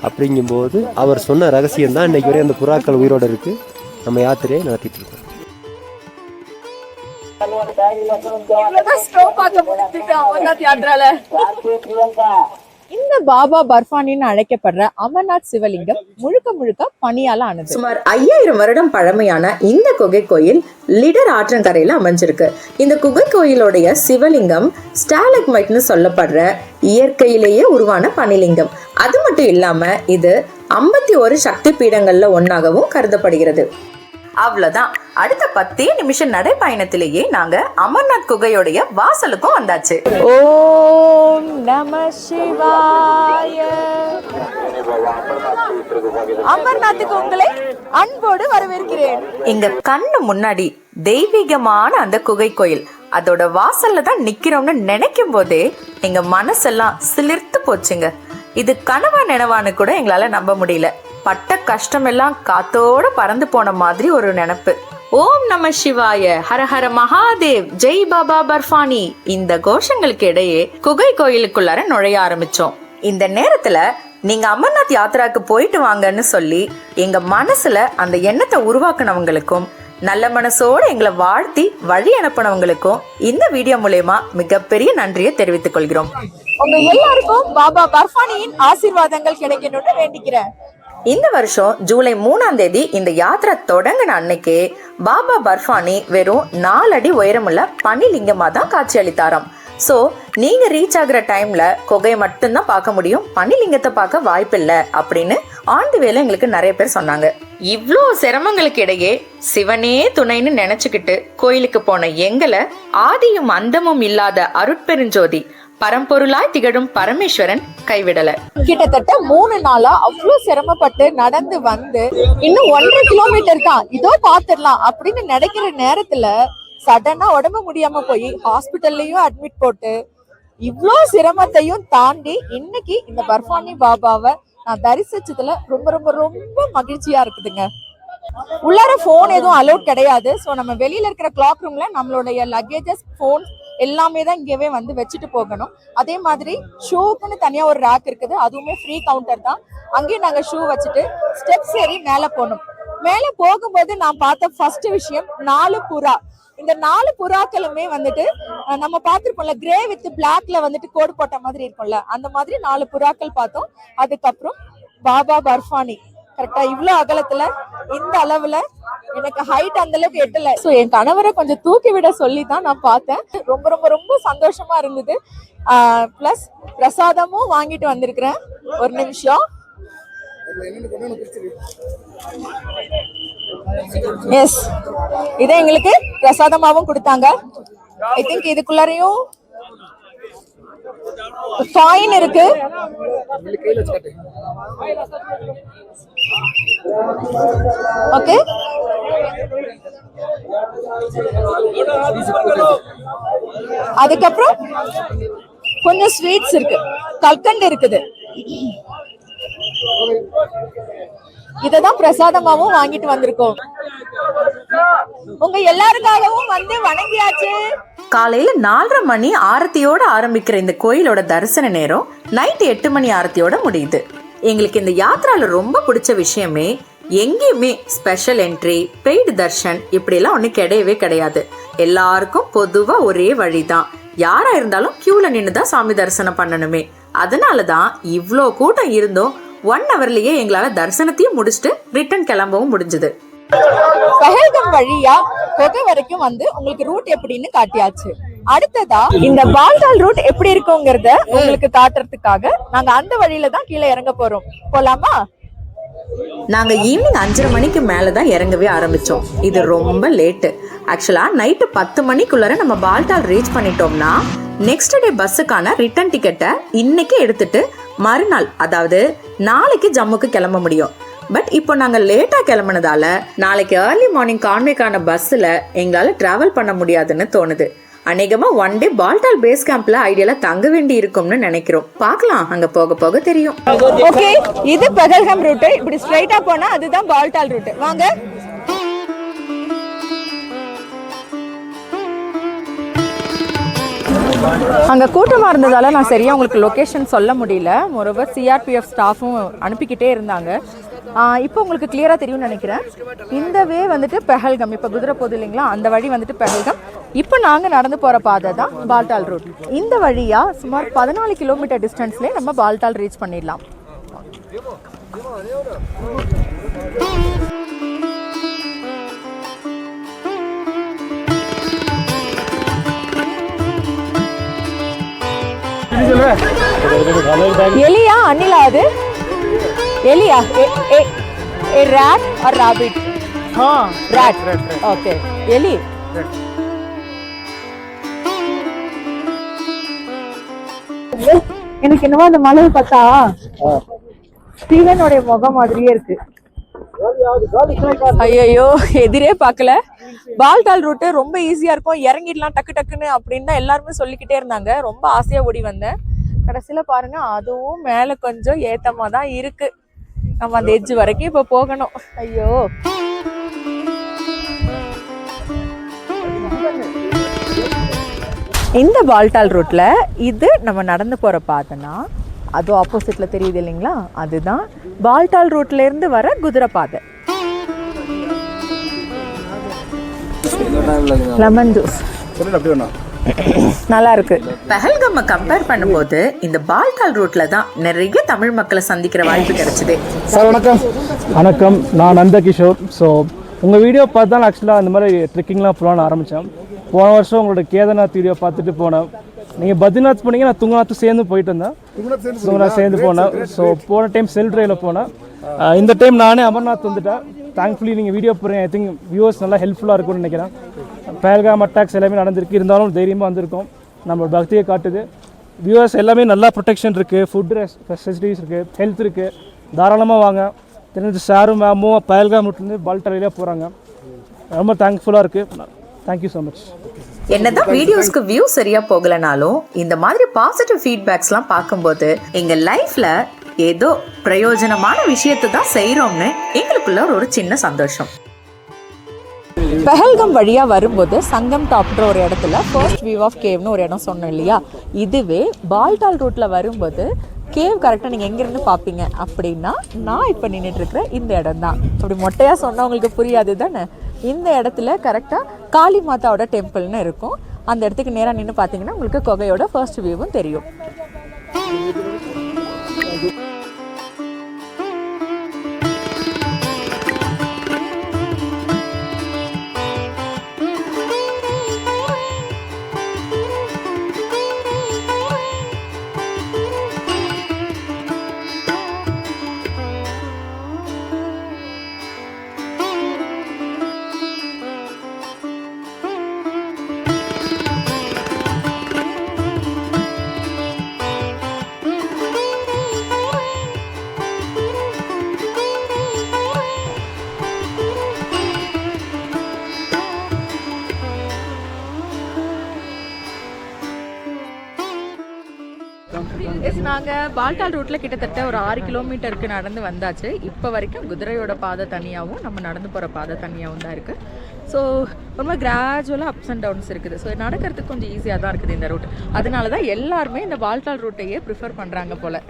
அப்படிங்கும்போது அவர் சொன்ன ரகசியம் தான் இன்றைக்கி வரையும் அந்த புறாக்கள் உயிரோடு இருக்குது. நம்ம யாத்திரையை நடத்திட்டு இருக்கோம். இந்த பாபா பர்ஃபானின்னு அழைக்கப்படுற அமர்நாத் சிவலிங்கம் முழுக்க முழுக்க பனியால ஆனது. சுமார் 5000 வருடம் பழமையான இந்த குகை கோயில் லிடர் ஆற்றங்கரையில அமைஞ்சிருக்கு. இந்த குகை கோயிலுடைய சிவலிங்கம் ஸ்டாலக்மைட்னு சொல்லப்படுற இயற்கையிலேயே உருவான பனிலிங்கம். அது மட்டும் இல்லாம இது 51 சக்தி பீடங்கள்ல ஒன்னாகவும் கருதப்படுகிறது. அவ்வளவுதான், அடுத்த 10 நிமிஷம் நடைப்பயணத்திலேயே நாங்க அமர்நாத் குகையோடைய வாசலுக்கும் வந்தாச்சு. ஓம் நம சிவாய. அமர்நாத்துக்கு உங்களை அன்போடு வரவேற்கிறேன். எங்க கண்ணு முன்னாடி தெய்வீகமான அந்த குகை கோயில், அதோட வாசல்ல தான் நிக்கிறோம்னு நினைக்கும் போதே எங்க மனசெல்லாம் சிலிர்த்து போச்சுங்க. இது கனவா நினைவான்னு கூட எங்களால நம்ப முடியல. பட்ட கஷ்டம் எல்லாம் காத்தோட பறந்து போன மாதிரி ஒரு நினைப்பு. ஓம் நம சிவாய, ஹரஹர மகாதேவ், ஜெய் பாபா பர்ஃபானி, இந்த கோஷங்களுக்கு இடையே குகை கோயிலுக்குள்ளார நுழைய ஆரம்பிச்சோம். இந்த நேரத்துல நீங்க அமர்நாத் யாத்திராக்கு போயிட்டு வாங்கன்னு சொல்லி எங்க மனசுல அந்த எண்ணத்தை உருவாக்குனவங்களுக்கும் நல்ல மனசோட எங்களை வாழ்த்தி வழி அனுப்பினவங்களுக்கும் இந்த வீடியோ மூலமா மிகப்பெரிய நன்றியை தெரிவித்துக் கொள்கிறோம். உங்க எல்லாருக்கும் பாபா பர்ஃபானியின் ஆசீர்வாதங்கள் கிடைக்கணும்னு வேண்டிக்கிறேன். இந்த வருஷம் ஜூலை 3ஆம் தேதி இந்த யாத்திரை தொடங்கின அன்னைக்கே பாபா பர்ஃபானி வெறும் 4 அடி உயரமுள்ள பனிலிங்கமா தான் காட்சி அளித்தாராம். ஸோ நீங்க ரீச் ஆகுற டைம்ல குகையை மட்டும்தான் பார்க்க முடியும், பனிலிங்கத்தை பார்க்க வாய்ப்பில்லை அப்படின்னு ஆன் தி வேல எங்களுக்கு நிறைய பேர் சொன்னாங்க. இவ்வளோ சிரமங்களுக்கு இடையே சிவனே துணைன்னு நினைச்சுக்கிட்டு கோயிலுக்கு போன எங்களை ஆதியும் அந்தமும் இல்லாத அருட்பெருஞ்சோதி பரம்பொருளாய் திகழும் பரமேஸ்வரன் கைவிடல. கிட்டத்தட்ட 3 நாளா அவ்வளவு சிரமப்பட்டு நடந்து வந்து இன்னும் 1.5 கிலோமீட்டர் தான், இதோ பாத்துடலாம் அப்படின்னு நினைக்கிற நேரத்துல சடனா உடம்பு முடியாம போய் ஹாஸ்பிட்டல்லையும் அட்மிட் போட்டு இவ்வளோ சிரமத்தையும் தாண்டி இன்னைக்கு இந்த பர்ஃபானி பாபாவை நான் தரிசிச்சதுல ரொம்ப ரொம்ப ரொம்ப மகிழ்ச்சியா இருக்குதுங்க. உள்ளார போன் எதுவும் அலோட் கிடையாது. ஸோ நம்ம வெளியில இருக்கிற கிளாக் ரூம்ல நம்மளுடைய லக்கேஜஸ், போன் எல்லாமே தான் இங்கேயே வந்து வச்சுட்டு போகணும். அதே மாதிரி ஷூக்குன்னு தனியா ஒரு ரேக் இருக்குது, அதுவுமே ஃப்ரீ கவுண்டர் தான். அங்கேயும் நாங்க ஷூ வச்சுட்டு ஸ்டெப்ஸ் ஏறி மேல போனோம். மேல போகும்போது நான் பார்த்த ஃபர்ஸ்ட் விஷயம் 4 புறா. இந்த 4 புறாக்களுமே வந்துட்டு நம்ம பார்த்திருப்போம்ல, கிரே வித் பிளாக்ல வந்துட்டு கோடு போட்ட மாதிரி இருக்கும்ல, அந்த மாதிரி 4 புறாக்கள் பார்த்தோம். அதுக்கப்புறம் பாபா பர்ஃபானி கரெக்டா இவ்வளவு அகலத்துல இந்த அளவுல, எனக்கு ஹைட் அந்த அளவுக்கு எட்டல. சோ என் கணவரை கொஞ்சம் தூக்கி விட சொல்லி தான் நான் பார்த்தேன். ரொம்ப ரொம்ப ரொம்ப சந்தோஷமா இருந்தது. பிளஸ் பிரசாதமும் வாங்கிட்டு வந்திருக்கிறேன். ஒரு நிமிஷம். எஸ், இதை எங்களுக்கு பிரசாதமாவும் கொடுத்தாங்க. ஐ திங்க் இதுக்குள்ளாரையும் காயின் இருக்கு. ஓகே, அதுக்கப்புறம் கொஞ்சம் ஸ்வீட்ஸ் இருக்கு, கல்கண்டு இருக்குது. இததான் பிரசாதமாவும் வாங்கிட்டு வந்திருக்கோம். உங்க எல்லாருக்காகவும் வந்து வணங்கியாச்சு. காலையில 4:30 மணி ஆரத்தியோட ஆரம்பிக்கிற இந்த கோயிலோட தரிசன நேரம் நைட் 8 மணி ஆரத்தியோட முடியுது. எங்களுக்கு இந்த யாத்திரால ரொம்ப பிடிச்ச விஷயமே, எங்கேயுமே ஸ்பெஷல் என்ட்ரி, பெய்டு தர்ஷன் இப்படிலாம் ஒண்ணு கிடையவே கிடையாது. எல்லாருக்கும் பொதுவா ஒரே வழிதான். யாரா இருந்தாலும் கியூல நின்னுதான் சாமி தரிசனம் பண்ணணுமே. அதனாலதான் இவ்வளோ கூட்டம் இருந்தோம் 1 ஹவர்லயே எங்களால தரிசனத்தையும் முடிச்சுட்டு ரிட்டர்ன் கிளம்பவும் முடிஞ்சது. பஹல்கம் வழியா கொகை வரைக்கும் வந்து உங்களுக்கு ரூட் எப்படின்னு காட்டியாச்சு. அடுத்ததா இந்த பால்டால் ரூட் எப்படி இருக்குங்கிறத உங்களுக்கு காட்டுறதுக்காக நாங்க அந்த வழியில தான் கீழே இறங்க போறோம். போலாமா? நாங்க ஈவினிங் 5:30 மணிக்கு மேலதான் இறங்கவே ஆரம்பிச்சோம். இது ரொம்ப லேட்டு. ஆக்சுவலா நைட்டு 10 மணிக்குள்ளார நம்ம பால்டால் ரீச் பண்ணிட்டோம்னா நெக்ஸ்ட் டே பஸ்ஸுக்கான ரிட்டர்ன் டிக்கெட்டை இன்னைக்கு எடுத்துட்டு மறுநாள், அதாவது நாளைக்கு ஜம்முக்கு கிளம்ப முடியும். பட் இப்போ நாங்க லேட்டா கிளம்புனதால நாளைக்கு ஏர்லி மார்னிங் கான்வேக்கான பஸ்ல எங்களால டிராவல் பண்ண முடியாதுன்னு தோணுது. அநேகமா 1 டே பால்டால் பேஸ் கேம்ப்ல ஐடியால தங்க வேண்டி இருக்கும்னு நினைக்கிறோம். பார்க்கலாம், அங்க போக போக தெரியும். ஓகே, இது பஹல்கம் ரூட். இப்படி ஸ்ட்ரைட்டா போனா அதுதான் பால்டால் ரூட். வாங்க. அங்க கூட்டமா இருந்ததால நான் சரியா உங்களுக்கு லொகேஷன் சொல்ல முடியல. மொரோவர் சிஆர்பிஎஃப் ஸ்டாஃபும் அனுப்பிக்கிட்டே இருந்தாங்க. இப்போ உங்களுக்கு கிளியரா தெரியும்னு நினைக்கிறேன். இந்த வே வந்துட்டு பஹல்கம். இப்போ குதிரை போகுது இல்லைங்களா, அந்த வழி வந்துட்டு பஹல்கம். இப்போ நாங்கள் நடந்து போகிற பாதை தான் பால்டால் ரூட். இந்த வழியாக சுமார் 14 கிலோமீட்டர் டிஸ்டன்ஸ்லேயே நம்ம பால்டால் ரீச் பண்ணிடலாம். எலியா அணிலா? அது எலியா? a rat or rabbit? rat. Okay, எலி. எனக்கு என்னவோ அந்த மலை பார்த்தா ஸ்டீவனுடைய முகம் மாதிரியே இருக்கு. ஐயோ, எதிரே பார்க்கல. பால்டால் ரூட்டு ரொம்ப ஈஸியா இருக்கும், இறங்கிடலாம் டக்கு டக்குன்னு அப்படின்னு தான் எல்லாருமே சொல்லிக்கிட்டே இருந்தாங்க. ரொம்ப ஆசையா ஓடி வந்தேன். கடைசியில பாருங்க, அதுவும் மேல கொஞ்சம் ஏத்தமா தான் இருக்கு. நம்ம அந்த எட்ஜ் வரைக்கும் இப்ப போகணும். ஐயோ, இந்த பால்டால் ரூட்ல இது நம்ம நடந்து போற பாதைனா, அது ஆப்போசிட்ல தெரியுது இல்லைங்களா, அதுதான் பால்டால் ரூட்ல இருந்து வர குதிரை பாதை. லெமன் ஜூஸ் நல்லா இருக்கு. பஹல்கம் கம்பேர் பண்ணும்போது இந்த பால்டால் ரூட்ல தான் நிறைய தமிழ் மக்களை சந்திக்கிற வாய்ப்பு கிடைச்சது. சார் வணக்கம். வணக்கம், நான் நந்தகிஷோர். ஸோ உங்கள் வீடியோ பார்த்து தான் ஆக்சுவலாக அந்த மாதிரி ட்ரெக்கிங்லாம் போகலான்னு ஆரம்பித்தேன். போன வருஷம் உங்களோட கேதார்நாத் வீடியோ பார்த்துட்டு போனேன். நீங்கள் பத்ரிநாத் போனீங்க, நான் துங்கநாத் சேர்ந்து போயிட்டு இருந்தேன். துங்கநாத் சேர்ந்து போனேன். ஸோ போன டைம் செல் ட்ரைவில் போனேன். இந்த டைம் நானே அமர்நாத் வந்துட்டேன். தேங்க்ஃபுல்லி நீங்கள் வீடியோ போகிறீங்க. ஐ திங்க் வியூவர்ஸ் நல்லா ஹெல்ப்ஃபுல்லாக இருக்கும்னு நினைக்கிறேன். பஹல்காம் அட்டாக்ஸ் எல்லாமே நடந்திருக்கு, இருந்தாலும் தைரியமாக வந்திருக்கோம். நம்மளோட பக்தியை காட்டுது. வியூவர்ஸ் எல்லாமே நல்லா ப்ரொடெக்ஷன் இருக்குது, ஃபுட் ஃபெசிலிட்டிஸ் இருக்குது, ஹெல்த் இருக்குது. தாராளமாக வாங்க. தெரிஞ்ச சாரும் மேமும் பயல்காம் ரூட்லேருந்து பால்டாலிலே போகிறாங்க. ரொம்ப தேங்க்ஃபுல்லாக இருக்குது. Thank you so much. என்னதான் வீடியோஸ்க்கு வியூ சரியா போகலனாலும் இந்த மாதிரி பாசிட்டிவ் ஃபீட்பேக்ஸ்லாம் பார்க்கும்போது எங்க லைஃப்ல ஏதோ பிரயோஜனமான விஷயத்தை தான் செய்யறோம்னு எங்களுக்குள்ள ஒரு சின்ன சந்தோஷம். பெஹல்கம் வழியாக வரும்போது சங்கம் டாப்ன்ற ஒரு இடத்துல ஃபர்ஸ்ட் வியூ ஆஃப் கேவ்னு ஒரு இடம் சொன்னோம் இல்லையா. இதுவே பால்டால் ரூட்டில் வரும்போது கேவ் கரெக்டாக நீங்கள் எங்கேருந்து பார்ப்பீங்க அப்படின்னா நான் இப்போ நின்றுட்டுருக்கிற இந்த இடம் தான். அப்படி மொட்டையாக சொன்னால் உங்களுக்கு புரியாது தானே. இந்த இடத்துல கரெக்டாக காளி மாதாவோட டெம்பிள்னு இருக்கும். அந்த இடத்துக்கு நேராக நின்று பார்த்தீங்கன்னா உங்களுக்கு குகையோட ஃபர்ஸ்ட் வியூவும் தெரியும். நாங்கள் பால்டால் ரூட்டில் கிட்டத்தட்ட ஒரு 6 கிலோமீட்டருக்கு நடந்து வந்தாச்சு. இப்போ வரைக்கும் குதிரையோட பாதை தனியாகவும் நம்ம நடந்து போகிற பாதை தனியாகவும் தான் இருக்குது. ஸோ ரொம்ப கிராஜுவலாக அப்ஸ் அண்ட் டவுன்ஸ் இருக்குது. ஸோ நடக்கிறதுக்கு கொஞ்சம் ஈஸியாக தான் இருக்குது இந்த ரூட். அதனால தான் எல்லாருமே இந்த பால்டால் ரூட்டையே ப்ரிஃபர் பண்ணுறாங்க போல்.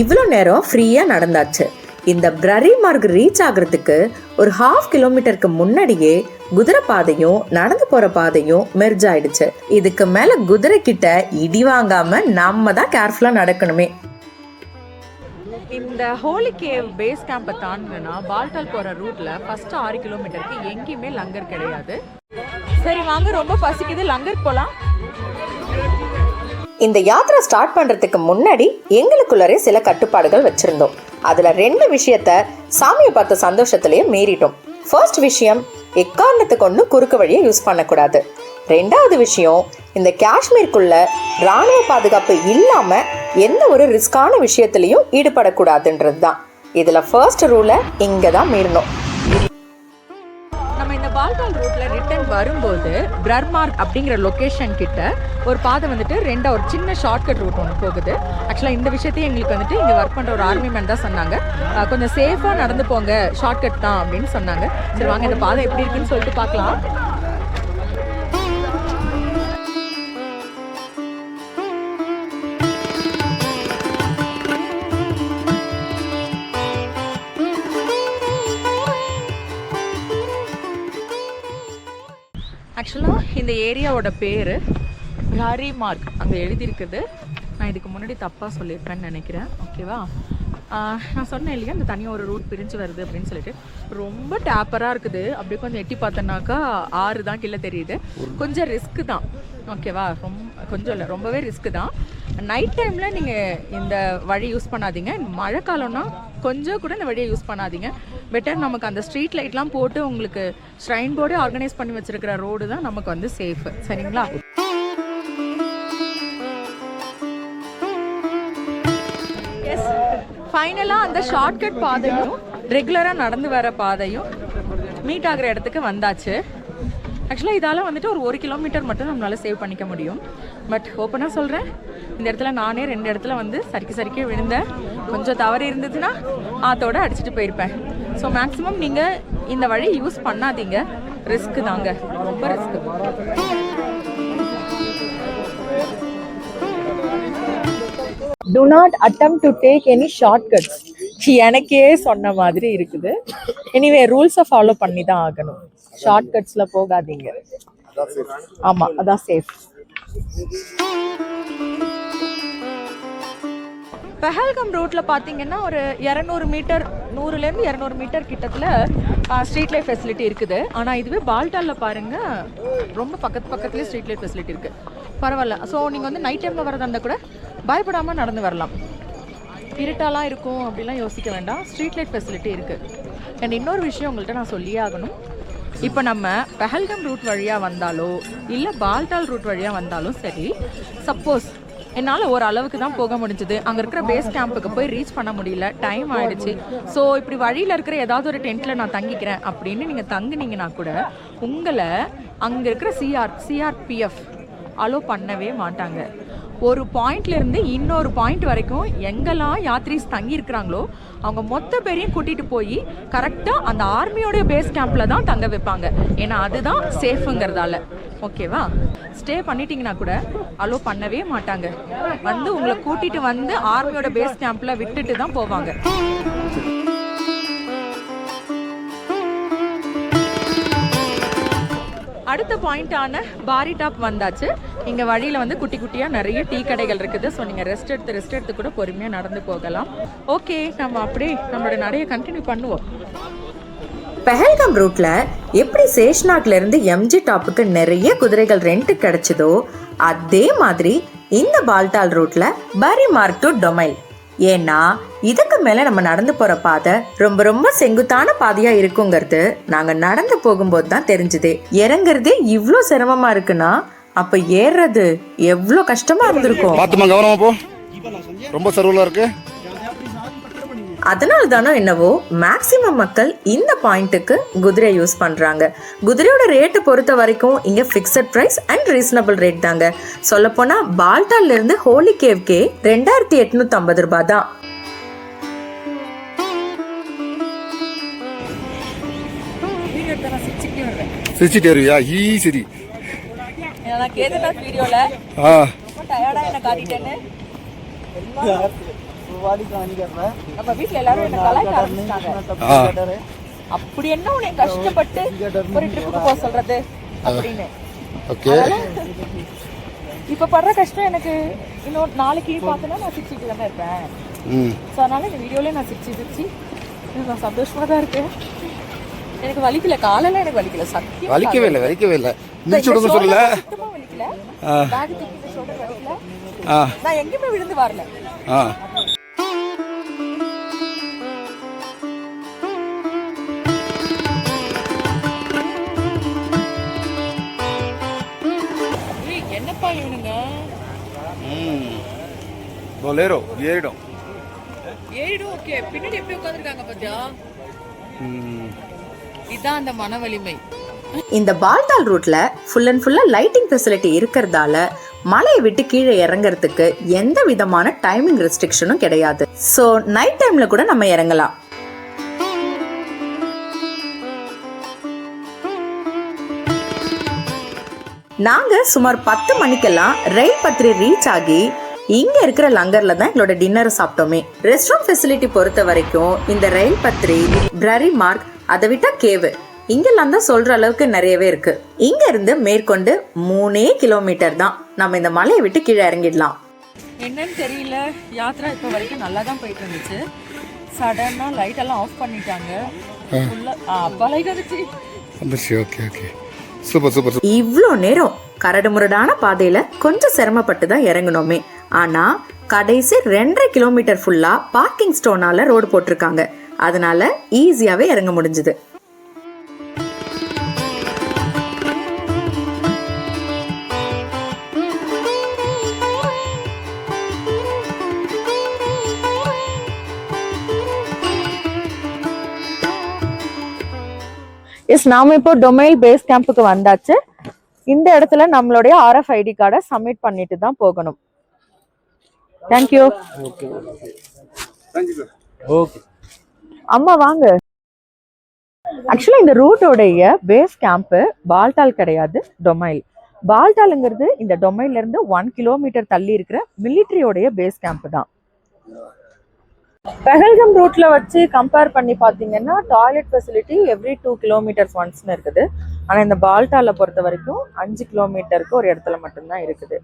இவ்வளோ நேரம் ஃப்ரீயாக நடந்தாச்சு. இந்த பிரரி மார்க் ரீச் ஆகிறதுக்கு ஒரு 1/2 கிலோமீட்டருக்கு முன்னாடியே குதிரை பாதையும் நடந்து போற பாதையும் மெர்ஜ் ஆயிடுச்சு. இதுக்கு மேல குதிரை கிட்ட இடி வாங்காம நம்ம தான் கேர்ஃபுல்லா நடக்கணுமே. இந்த ஹோலி கேவ் பேஸ் கேம்பை தாண்டினா பால்டால் போகிற ரூட்டில் ஃபஸ்ட்டு 6 கிலோமீட்டருக்கு எங்கேயுமே லங்கர் கிடையாது. சரி வாங்க, ரொம்ப பசிக்குது, லங்கர் போகலாம். இந்த யாத்திரை ஸ்டார்ட் பண்றதுக்கு முன்னாடி எங்களுக்குள்ளரே சில கட்டுப்பாடுகள் வச்சிருந்தோம். அதுல 2 விஷயத்த சாமியை பார்த்த சந்தோஷத்திலேயே மீறிட்டோம். ஃபர்ஸ்ட் விஷயம், எக்காரணத்துக்கு ஒன்று குறுக்கு வழியை யூஸ் பண்ணக்கூடாது. 2வது விஷயம், இந்த காஷ்மீருக்குள்ள ராணுவ பாதுகாப்பு இல்லாம எந்த ஒரு ரிஸ்கான விஷயத்திலையும் ஈடுபடக்கூடாதுன்றது தான். இதுல ஃபர்ஸ்ட் ரூலை இங்க தான் மீறணும். நம்ம இந்த பால்டால் ரூட்ல ரிட்டர்ன் வரும்போது பிரர்மார்க் அப்படிங்கிற லொக்கேஷன் கிட்ட ஒரு பாதை வந்துட்டு ஒரு சின்ன ஷார்ட்கட் ரூட் ஒன்று போகுது. ஆக்சுவலாக இந்த விஷயத்தையும் எங்களுக்கு வந்துட்டு இங்கே ஒர்க் பண்ணுற ஒரு ஆர்மி மேன் தான் சொன்னாங்க. கொஞ்சம் சேஃபாக நடந்து போங்க, ஷார்ட்கட் தான் அப்படின்னு சொன்னாங்க. சரி வாங்க இந்த பாதை எப்படி இருக்குன்னு சொல்லிட்டு பார்க்கலாம். ஆக்சுவலாக இந்த ஏரியாவோட பேர் பிரரி மார்க் அங்கே எழுதியிருக்குது. நான் இதுக்கு முன்னாடி தப்பாக சொல்லியிருப்பேன்னு நினைக்கிறேன். ஓகேவா, நான் சொன்னேன் இல்லையா இந்த தனியாக ஒரு ரூட் பிரிஞ்சு வருது அப்படின்னு சொல்லிட்டு. ரொம்ப டேப்பராக இருக்குது. அப்படியே கொஞ்சம் எட்டி பார்த்தோன்னாக்கா 6 தான் கீழே தெரியுது. கொஞ்சம் ரிஸ்க்கு தான். ஓகேவா, கொஞ்சம் இல்லை, ரொம்பவே ரிஸ்க்கு தான். நைட் டைமில் நீங்கள் இந்த வழி யூஸ் பண்ணாதீங்க. மழை காலம்னா கொஞ்சம் கூட இந்த வழியை யூஸ் பண்ணாதீங்க. பெட்டர் நமக்கு அந்த ஸ்ட்ரீட் லைட்லாம் போட்டு உங்களுக்கு ஷ்ரைன் போர்டே ஆர்கனைஸ் பண்ணி வச்சிருக்கிற ரோடு தான் நமக்கு வந்து சேஃபு. சரிங்களா? எஸ், ஃபைனலாக அந்த ஷார்ட்கட் பாதையும் ரெகுலராக நடந்து வர பாதையும் மீட் ஆகிற இடத்துக்கு வந்தாச்சு. ஆக்சுவலாக இதால் வந்துட்டு ஒரு 1 கிலோமீட்டர் மட்டும் நம்மளால் சேவ் பண்ணிக்க முடியும். பட் ஓப்பனாக சொல்கிறேன், இந்த இடத்துல நானே 2 இடத்துல வந்து சறுக்கி விழுந்தேன். கொஞ்சம் தவறு இருந்ததுன்னா ஆத்தோடு அடிச்சுட்டு போயிருப்பேன். ஸோ மேக்ஸிமம் நீங்கள் இந்த வழி யூஸ் பண்ணாதீங்க. ரிஸ்க்கு தாங்க, ரொம்ப risk. Do not attempt to take any shortcuts. எனக்கே சொன்ன மாதிரி இருக்குது. எனிவே ரூல்ஸை ஃபாலோ பண்ணி தான் ஆகணும். ஷார்ட்கட்ஸில் போகாதீங்க. ஆமாம், அதான் சேஃப். பெஹல்கம் ரூட்டில் பார்த்தீங்கன்னா ஒரு 200 மீட்டர், 100லேருந்து 200 மீட்டர் கிட்டத்தில் ஸ்ட்ரீட் லைட் ஃபெசிலிட்டி இருக்குது. ஆனால் இதுவே பால்டாலில் பாருங்கள், ரொம்ப பக்கத்துலேயே ஸ்ட்ரீட் லைட் ஃபெசிலிட்டி இருக்குது. பரவாயில்ல. ஸோ நீங்கள் வந்து நைட் டைமில் வரதா இருந்தால் கூட பயப்படாமல் நடந்து வரலாம். இருட்டாலாம் இருக்கும் அப்படிலாம் யோசிக்க வேண்டாம். ஸ்ட்ரீட் லைட் ஃபெசிலிட்டி இருக்குது. அண்ட் இன்னொரு விஷயம் உங்கள்கிட்ட நான் சொல்லியே ஆகணும். இப்போ நம்ம பெஹல்கம் ரூட் வழியாக வந்தாலோ இல்லை பால்டால் ரூட் வழியாக வந்தாலும் சரி, சப்போஸ் என்னால் ஒரு அளவுக்கு தான் போக முடிஞ்சுது, அங்கே இருக்கிற பேஸ் கேம்புக்கு போய் ரீச் பண்ண முடியல, டைம் ஆகிடுச்சு, ஸோ இப்படி வழியில் இருக்கிற ஏதாவது ஒரு டென்ட்டில் நான் தங்கிக்கிறேன் அப்படின்னு நீங்கள் தங்குனீங்கன்னா கூட உங்களை அங்கே இருக்கிற சிஆர்பிஎஃப் அலோ பண்ணவே மாட்டாங்க. ஒரு பாயிண்ட்லேருந்து இன்னொரு பாயிண்ட் வரைக்கும் எங்கெல்லாம் யாத்ரீஸ் தங்கியிருக்கிறாங்களோ அவங்க மொத்த பேரையும் கூட்டிகிட்டு போய் கரெக்டாக அந்த ஆர்மியோடைய பேஸ் கேம்பில் தான் தங்க வைப்பாங்க. ஏன்னா அதுதான் சேஃபுங்கிறதால. ஓகேவா? ஸ்டே பண்ணிட்டீங்கன்னா கூட அலோ பண்ணவே மாட்டாங்க. வந்து உங்களை கூட்டிகிட்டு வந்து ஆர்மியோட பேஸ் கேம்பில் விட்டுட்டு தான் போவாங்க. அடுத்த பாயிண்டான பாரி டாப் வந்தாச்சு. இங்கே வழியில் வந்து குட்டி குட்டியாக நிறைய டீ கடைகள் இருக்குது. ஸோ நீங்கள் ரெஸ்ட் எடுத்து கூட பொறுமையாக நடந்து போகலாம். ஓகே, நம்ம அப்படியே நம்மளோட நடைய கண்டினியூ பண்ணுவோம். பெஹல்கம் ரூட்ல எப்படி சேஷ்நாக்ல இருந்து எம்ஜி டாப்புக்கு நிறைய குதிரைகள் ரெண்ட் கிடைச்சதோ அதே மாதிரி இந்த பால்டால் ரூட்ல பரி மார்க் டு டொமைல். ஏன்னா இதுக்கு மேல நம்ம நடந்து போற பாதை ரொம்ப ரொம்ப செங்குத்தான பாதையா இருக்குங்கிறது நாங்க நடந்து போகும்போது தான் தெரிஞ்சுது. இறங்குறதே இவ்ளோ சிரமமா இருக்குன்னா அப்ப ஏறுறது எவ்வளோ கஷ்டமா இருந்திருக்கும். பாத்துமா, கவனமா போ, ரொம்ப சர்வலா இருக்கு. அதனால தானோ என்னவோ மேக்சிமம் மக்கள் இந்த பாயிண்ட்டுக்கு குதிரை யூஸ் பண்றாங்க. குதிரையோட ரேட்டு பொறுத்த வரைக்கும் இங்க fixed price and reasonable rate தாங்க. சொல்ல போனா பால்டால்ல இருந்து ஹோலி கேவ்கே 2850 ரூபாய் தான். சிரிச்சிட்டே இருக்கியா? சரி. நான் கேதார்நாத் வீடியோல ரொம்ப டயர்டா என்ன காட்டிட்டேன்னு அப்ப வீட்டுல எல்லாரும் என்ன கலாய்க்க ஆரம்பிச்சிட்டாங்க. அப்படி என்ன உன்னை கஷ்டப்பட்டு ஒரு ட்ரிப்புக்கு போக சொல்றது அப்படின்னு. இப்ப படுற கஷ்டம் எனக்கு இன்னொரு நாளைக்கு பார்த்தேன்னா நான் சிரிச்சுட்டு தானே இருப்பேன். ஸோ அதனால இந்த வீடியோலயே நான் சிரிச்சு நான் சந்தோஷமா தான் இருக்கேன். எனக்கு வலிக்கல, காலையில எனக்கு வலிக்கல, சத்தியம் வலிக்கவே இல்லை. சுத்தமா வலிக்கல. பேக் தூக்கி இந்த ஷோல்டர் வலிக்கல. நான் எங்கேயுமே விழுந்து வரல. என்னப்பா இவனுங்க போலேரோ ஏறிடும். ஓகே, பின்னாடி எப்படி உட்கார்ந்திருக்காங்க பாத்தியா? இதான் அந்த மன வலிமை. இந்த பால்டால் ரூட்ல ஃபுல் அண்ட் ஃபுல்லா லைட்டிங் ஃபெசிலிட்டி இருக்கிறதால மலையை விட்டு கீழே இறங்குறதுக்கு எந்த விதமான டைமிங் ரெஸ்ட்ரிக்ஷனும் கிடையாது. ஸோ நைட் டைம்ல கூட நம்ம இறங்கலாம். நாங்க சுமார் 10 மணிக்கெல்லாம் ரயில் பத்திரி ரீச் ஆகி இங்க இருக்கிற லங்கர்ல தான் எங்களோட டின்னரை சாப்பிட்டோமே. ரெஸ்ட் ரூம் ஃபெசிலிட்டி பொறுத்த வரைக்கும் இந்த ரயில் பத்திரி, பரி மார்க், அதை விட்டா கேவு இங்கெல்லாம் தான் சொல்ற அளவுக்கு நிறையவே இருக்கு. இங்க இருந்து மேற்கொண்டு 3 கிலோமீட்டர் தான் நம்ம இந்த மலையை விட்டு கீழே இறங்கிடலாம். என்னன்னு தெரியல, யாத்ரா இப்போ வரைக்கும் நல்லா தான் போயிட்டு இருந்துச்சு. சடனா லைட் எல்லாம் ஆஃப் பண்ணிட்டாங்க. அப்பா லைட் வந்துச்சு. சூப்பர். இவ்வளோ நேரம் கரடு முரடான பாதையில கொஞ்சம் சிரமப்பட்டு தான் இறங்கணுமே. ஆனா கடைசி 2.5 கிலோமீட்டர் ஃபுல்லா பார்க்கிங் ஸ்டோனால ரோடு போட்டிருக்காங்க. அதனால ஈஸியாவே இறங்க முடிஞ்சது. நாம இப்போ டொமைல் பேஸ் கேம்புக்கு வந்தாச்சு. இந்த இடத்துல நம்மளுடைய RFID கார்டை சப்மிட் பண்ணிட்டு தான் போகணும். தேங்க்யூ. அம்மா வாங்க. ஆக்சுவலா இந்த ரூட்டோடைய பேஸ் கேம்ப் பால்டால் கிடையாது, டொமைல். பால்டாலுங்கிறது இந்த டொமைல்ல இருந்து 1 கிலோமீட்டர் தள்ளி இருக்கிற மிலிட்ரியோடைய பேஸ் கேம்ப் தான். பெஹல்கம் ரூட்ல வச்சு கம்பேர் பண்ணி பார்த்தீங்கன்னா டாய்லெட் ஃபெசிலிட்டி எவ்ரி 2 கிலோமீட்டர்ஸ் ஒன்ஸ்னு இருக்குது. ஆனால் இந்த பால்டால பொறுத்த வரைக்கும் 5 கிலோமீட்டருக்கு ஒரு இடத்துல மட்டும்தான் இருக்குது.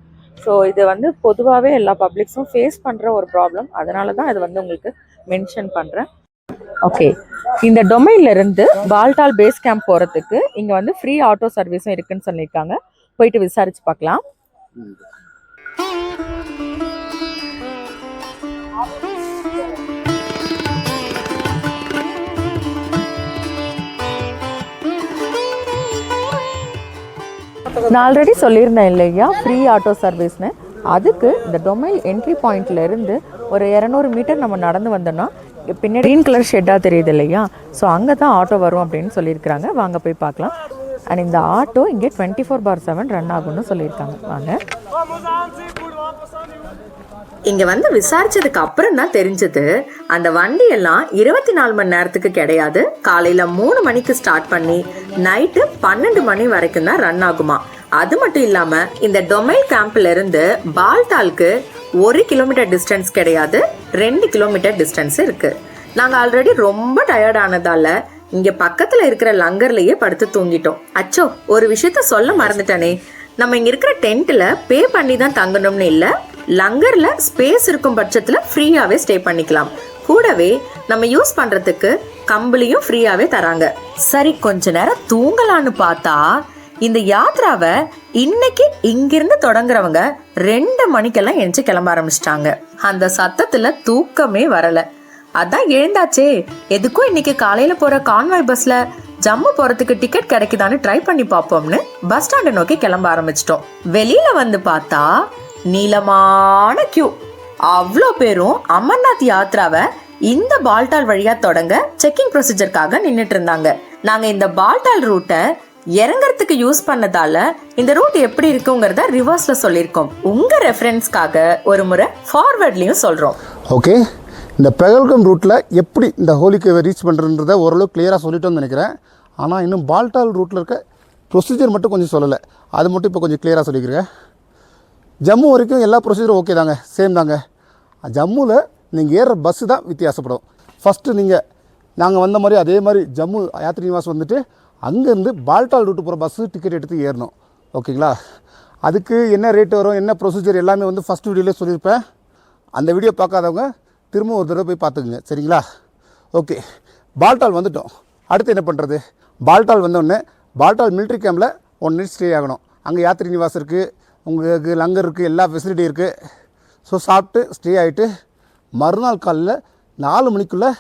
ஸோ இது வந்து பொதுவாகவே எல்லா பப்ளிக்ஸும் ஃபேஸ் பண்ணுற ஒரு ப்ராப்ளம். அதனால தான் இது வந்து உங்களுக்கு மென்ஷன் பண்ணுறேன். ஓகே, இந்த டொமைன்ல இருந்து பால்டால் பேஸ் கேம்ப் போகிறதுக்கு இங்கே வந்து ஃப்ரீ ஆட்டோ சர்வீஸும் இருக்குன்னு சொல்லியிருக்காங்க. போயிட்டு விசாரிச்சு பார்க்கலாம். நான் ஆல்ரெடி சொல்லியிருந்தேன் இல்லையா ஃப்ரீ ஆட்டோ சர்வீஸ்னு. அதுக்கு இந்த டொமைல் என்ட்ரி பாயிண்ட்ல இருந்து ஒரு 200 மீட்டர் நம்ம நடந்து வந்தோம்னா பின்னாடி க்ரீன் கலர் ஷெட்டாக தெரியுது இல்லையா, ஸோ அங்கே தான் ஆட்டோ வரும் அப்படின்னு சொல்லியிருக்கிறாங்க. வாங்க போய் பார்க்கலாம். அண்ட் இந்த ஆட்டோ இங்கே 24/7 ரன் ஆகும்னு சொல்லியிருக்காங்க. வாங்க. இங்க வந்து விசாரிச்சதுக்கு அப்புறம் தான் தெரிஞ்சது அந்த வண்டி எல்லாம் 24 மணி நேரத்துக்கு கிடையாது. காலையில 3 மணிக்கு ஸ்டார்ட் பண்ணி நைட்டு 12 மணி வரைக்கும் தான் ரன் ஆகுமா. அது மட்டும் இல்லாம இந்த டொமைல் கேம்ப்ல இருந்து பால்டாலுக்கு 1 கிலோமீட்டர் டிஸ்டன்ஸ் கிடையாது, 2 கிலோமீட்டர் டிஸ்டன்ஸ் இருக்கு. நாங்க ஆல்ரெடி ரொம்ப டயர்ட் ஆனதால இங்க பக்கத்துல இருக்கிற லங்கர்லயே படுத்து தூங்கிட்டோம். அச்சோ, ஒரு விஷயத்த சொல்ல மறந்துட்டனே. நம்ம இங்க இருக்கிற டென்ட்ல பே பண்ணி தான் தங்கணும்னு இல்ல, லங்கர்ல ஸ்பேஸ் இருக்கும் பட்சத்துல ஃப்ரீயாவே ஸ்டே பண்ணிக்கலாம். கூடவே நம்ம யூஸ் பண்றதுக்கு கம்பளியும் ஃப்ரீயாவே தராங்க. சரி, கொஞ்ச நேரம் தூங்கலான்னு பார்த்தா இந்த யாத்ராவை இன்னைக்கு இங்கிருந்து தொடங்குறவங்க 2 மணிக்கெல்லாம் எந்திச்சு கிளம்ப ஆரம்பிச்சிட்டாங்க. அந்த சத்தத்துல தூக்கமே வரல. அதான் எழுந்தாச்சே, எதுக்கும் இன்னைக்கு காலையில போற கான்வாய் பஸ்ல ஜம்மு போறதுக்கு டிக்கெட் கிடைக்குதான்னு ட்ரை பண்ணி பார்ப்போம்னு பஸ் ஸ்டாண்டை நோக்கி கிளம்ப ஆரம்பிச்சிட்டோம். வெளியில வந்து பார்த்தா நீளமான கியூ. அவ்வளோ பேரும் அமர்நாத் யாத்ராவை இந்த பால்டால் வழியா தொடங்க செக்கிங் ப்ரொசீஜருக்காக நின்றுட்டு இருந்தாங்க. நாங்க இந்த பால்டால் ரூட்டை இறங்கறதுக்கு யூஸ் பண்ணதால இந்த ரூட் எப்படி இருக்குங்கிறத ரிவர்ஸ்ல சொல்லியிருக்கோம். உங்க ரெஃபரன்ஸ்க்காக ஒரு முறை ஃபார்வர்ட்லயும் சொல்றோம். ஓகே, இந்த பெஹல்கம் ரூட்டில் எப்படி இந்த ஹோலிக்கு ரீச் பண்ணுறன்றதை ஓரளவு கிளியராக சொல்லிட்டோம்னு நினைக்கிறேன். ஆனால் இன்னும் பால்டால் ரூட்டில் இருக்க ப்ரொசீஜர் மட்டும் கொஞ்சம் சொல்லலை. அது மட்டும் இப்போ கொஞ்சம் கிளியராக சொல்லிக்கிறேன். ஜம்மு வரைக்கும் எல்லா ப்ரொசீஜரும் ஓகே தாங்க, சேம் தாங்க. ஜம்முவில் நீங்கள் ஏறுற பஸ்ஸு தான் வித்தியாசப்படும். ஃபஸ்ட்டு நாங்கள் வந்த மாதிரி அதே மாதிரி ஜம்மு யாத்ரி நிவாஸ் வந்துட்டு அங்கேருந்து பால்டால் ரூட்டு போகிற பஸ்ஸு டிக்கெட் எடுத்து ஏறணும். ஓகேங்களா? அதுக்கு என்ன ரேட்டு வரும், என்ன ப்ரொசீஜர் எல்லாமே வந்து ஃபஸ்ட் வீடியோலேயே சொல்லியிருப்பேன். அந்த வீடியோ பார்க்காதவங்க திரும்ப ஒரு தடவை போய் பார்த்துக்குங்க, சரிங்களா? ஓகே, பால்டால் வந்துட்டோம். அடுத்து என்ன பண்ணுறது? பால்டால் வந்தோடனே பால்டால் மிலிட்ரி கேம்பில் 1 night ஸ்டே ஆகணும். அங்கே யாத்ரி நிவாஸ் இருக்குது, உங்களுக்கு லங்கர் இருக்குது, எல்லா ஃபெசிலிட்டி இருக்குது. ஸோ சாப்பிட்டு ஸ்டே ஆகிட்டு மறுநாள் காலையில் 4 மணிக்குள்ளே